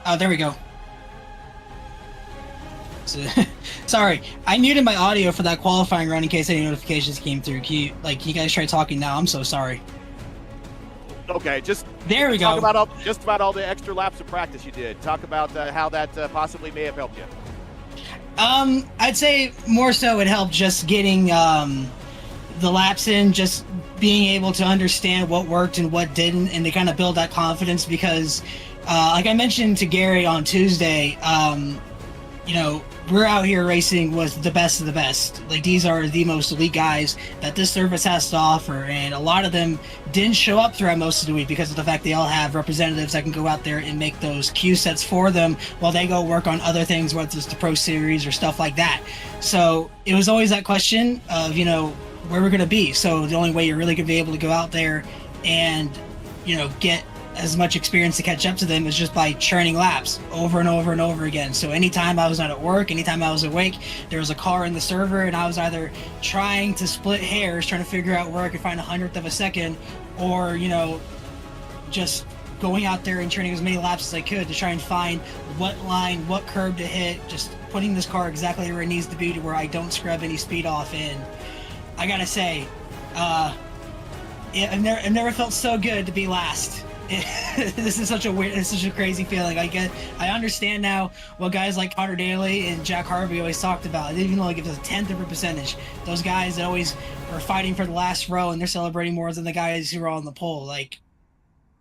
Speaker 9: Oh, there we go. Sorry, I muted my audio for that qualifying run in case any notifications came through. Can you guys try talking now? I'm so sorry.
Speaker 3: Okay,
Speaker 9: there we go.
Speaker 3: Talk about all the extra laps of practice you did. Talk about how that possibly may have helped you.
Speaker 9: I'd say more so it helped just getting the laps in, just being able to understand what worked and what didn't, and to kind of build that confidence because, like I mentioned to Gary on Tuesday, we're out here racing with the best of the best. Like, these are the most elite guys that this service has to offer, and a lot of them didn't show up throughout most of the week because of the fact they all have representatives that can go out there and make those cue sets for them while they go work on other things, whether it's the Pro Series or stuff like that. So it was always that question of, where we're going to be. So the only way you're really going to be able to go out there and, get as much experience to catch up to them is just by churning laps over and over and over again. So anytime I was not at work, anytime I was awake, there was a car in the server and I was either trying to split hairs, trying to figure out where I could find 100th of a second, or, just going out there and churning as many laps as I could to try and find what line, what curb to hit, just putting this car exactly where it needs to be to where I don't scrub any speed off. And I gotta say, I've never felt so good to be last. This is such a crazy feeling. I understand now what guys like Connor Daly and Jack Harvey always talked about. They even though give us a 10th of a percentage. Those guys that always are fighting for the last row and they're celebrating more than the guys who are on the pole.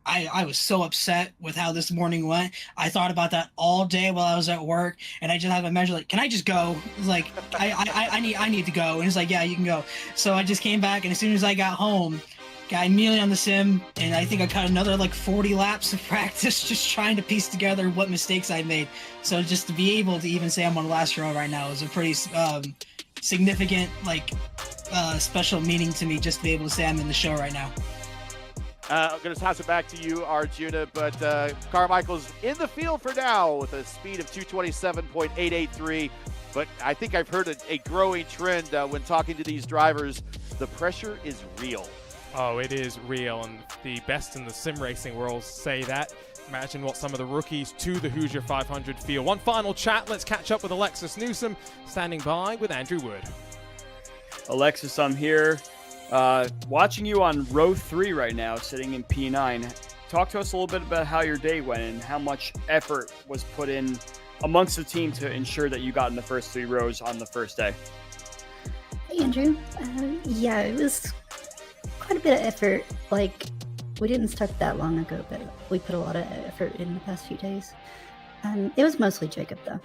Speaker 9: I was so upset with how this morning went. I thought about that all day while I was at work, and I just had to measure, can I just go? It was I need to go. And it's yeah, you can go. So I just came back, and as soon as I got home, got immediately on the sim, and I think I cut another 40 laps of practice just trying to piece together what mistakes I made. So just to be able to even say I'm on the last row right now is a pretty significant, special meaning to me, just to be able to say I'm in the show right now.
Speaker 3: I'm going to toss it back to you, Arjuna, but Carmichael's in the field for now with a speed of 227.883. But I think I've heard a growing trend when talking to these drivers. The pressure is real.
Speaker 2: Oh, it is real, and the best in the sim racing world say that. Imagine what some of the rookies to the Hoosier 500 feel. One final chat. Let's catch up with Alexis Newsom, standing by with Andrew Wood.
Speaker 4: Alexis, I'm here. Watching you on row 3 right now, sitting in P9. Talk to us a little bit about how your day went and how much effort was put in amongst the team to ensure that you got in the first 3 rows on the first day.
Speaker 10: Hey, Andrew. Yeah, it was quite a bit of effort. We didn't start that long ago, but we put a lot of effort in the past few days. It was mostly Jacob, though.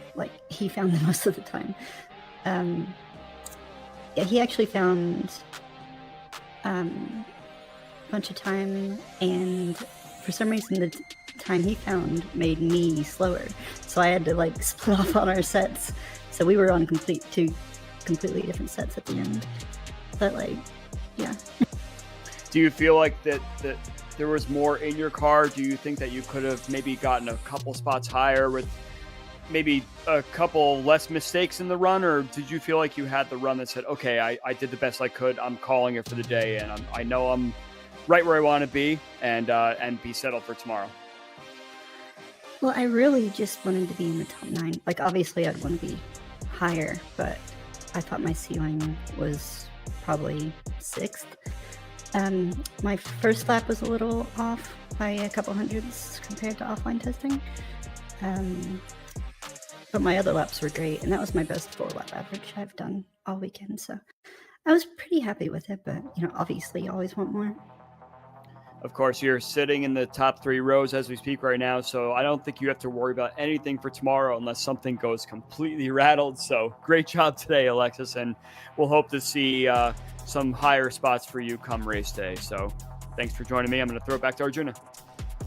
Speaker 10: He found the most of the time. Yeah, he actually found a bunch of time, and for some reason the time he found made me slower. So I had to split off on our sets. So we were on two completely different sets at the end. But yeah.
Speaker 4: Do you feel like that there was more in your car? Do you think that you could have maybe gotten a couple spots higher with maybe a couple less mistakes in the run, or did you feel like you had the run that said, okay, I did the best I could, I'm calling it for the day, and I know I'm right where I want to be, and be settled for tomorrow?
Speaker 10: Well, I really just wanted to be in the top 9. Obviously I'd want to be higher, but I thought my ceiling was probably 6th. My first lap was a little off by a couple hundreds compared to offline testing. But my other laps were great, and that was my best 4-lap average I've done all weekend. So I was pretty happy with it, but obviously you always want more.
Speaker 4: Of course, you're sitting in the top 3 rows as we speak right now, so I don't think you have to worry about anything for tomorrow unless something goes completely rattled. So great job today, Alexis, and we'll hope to see some higher spots for you come race day. So thanks for joining me. I'm going to throw it back to Arjuna.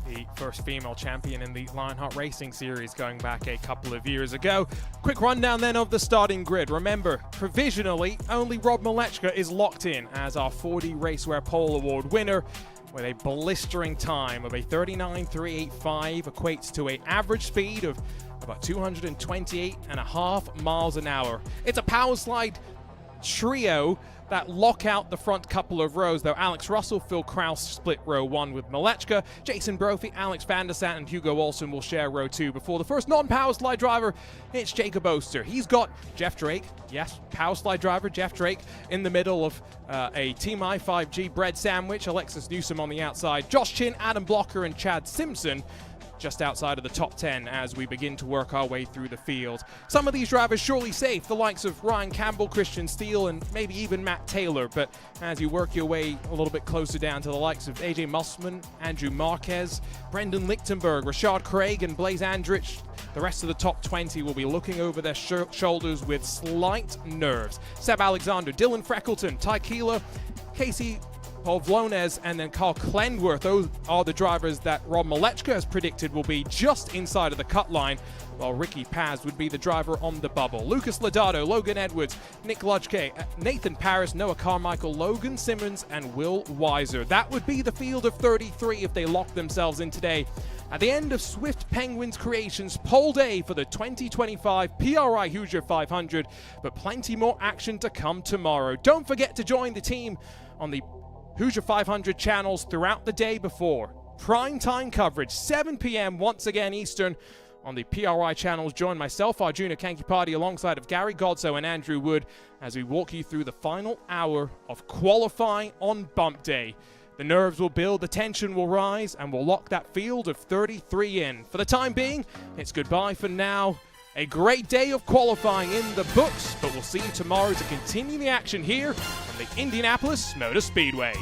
Speaker 2: The first female champion in the Lionheart Racing Series going back a couple of years ago. Quick rundown then of the starting grid. Remember, provisionally, only Rob Malechka is locked in as our 4D Racewear Pole Award winner with a blistering time of a 39.385, equates to an average speed of about 228.5 miles an hour. It's a power slide trio that lock out the front couple of rows, though Alex Russell, Phil Kraus split row 1 with Malechka. Jason Brophy, Alex van der Sant, and Hugo Olsen will share row 2 before the first non-power slide driver. It's Jacob Oster. He's got Jeff Drake, yes, power slide driver Jeff Drake, in the middle of a Team i5G bread sandwich. Alexis Newsom on the outside. Josh Chin, Adam Blocker, and Chad Simpson just outside of the top 10 as we begin to work our way through the field. Some of these drivers surely safe, the likes of Ryan Campbell, Christian Steele, and maybe even Matt Taylor, but as you work your way a little bit closer down to the likes of AJ Mussman, Andrew Marquez, Brendan Lichtenberg, Rashad Craig, and Blaze Andrich, the rest of the top 20 will be looking over their shoulders with slight nerves. Seb Alexander, Dylan Freckleton, Ty Keeler, Casey Paul Vlones, and then Carl Clenworth. Those are the drivers that Rob Malechka has predicted will be just inside of the cut line, while Ricky Paz would be the driver on the bubble. Lucas Lodato, Logan Edwards, Nick Lodgke, Nathan Paris, Noah Carmichael, Logan Simmons, and Will Weiser. That would be the field of 33 if they lock themselves in today. At the end of Swift Penguins Creations pole day for the 2025 PRI Hoosier 500, but plenty more action to come tomorrow. Don't forget to join the team on the Hoosier 500 channels throughout the day before. Primetime coverage, 7 p.m. once again Eastern on the PRI channels. Join myself, Arjuna Kankipati, alongside of Gary Godso and Andrew Wood as we walk you through the final hour of qualifying on bump day. The nerves will build, the tension will rise, and we'll lock that field of 33 in. For the time being, it's goodbye for now. A great day of qualifying in the books, but we'll see you tomorrow to continue the action here from the Indianapolis Motor Speedway.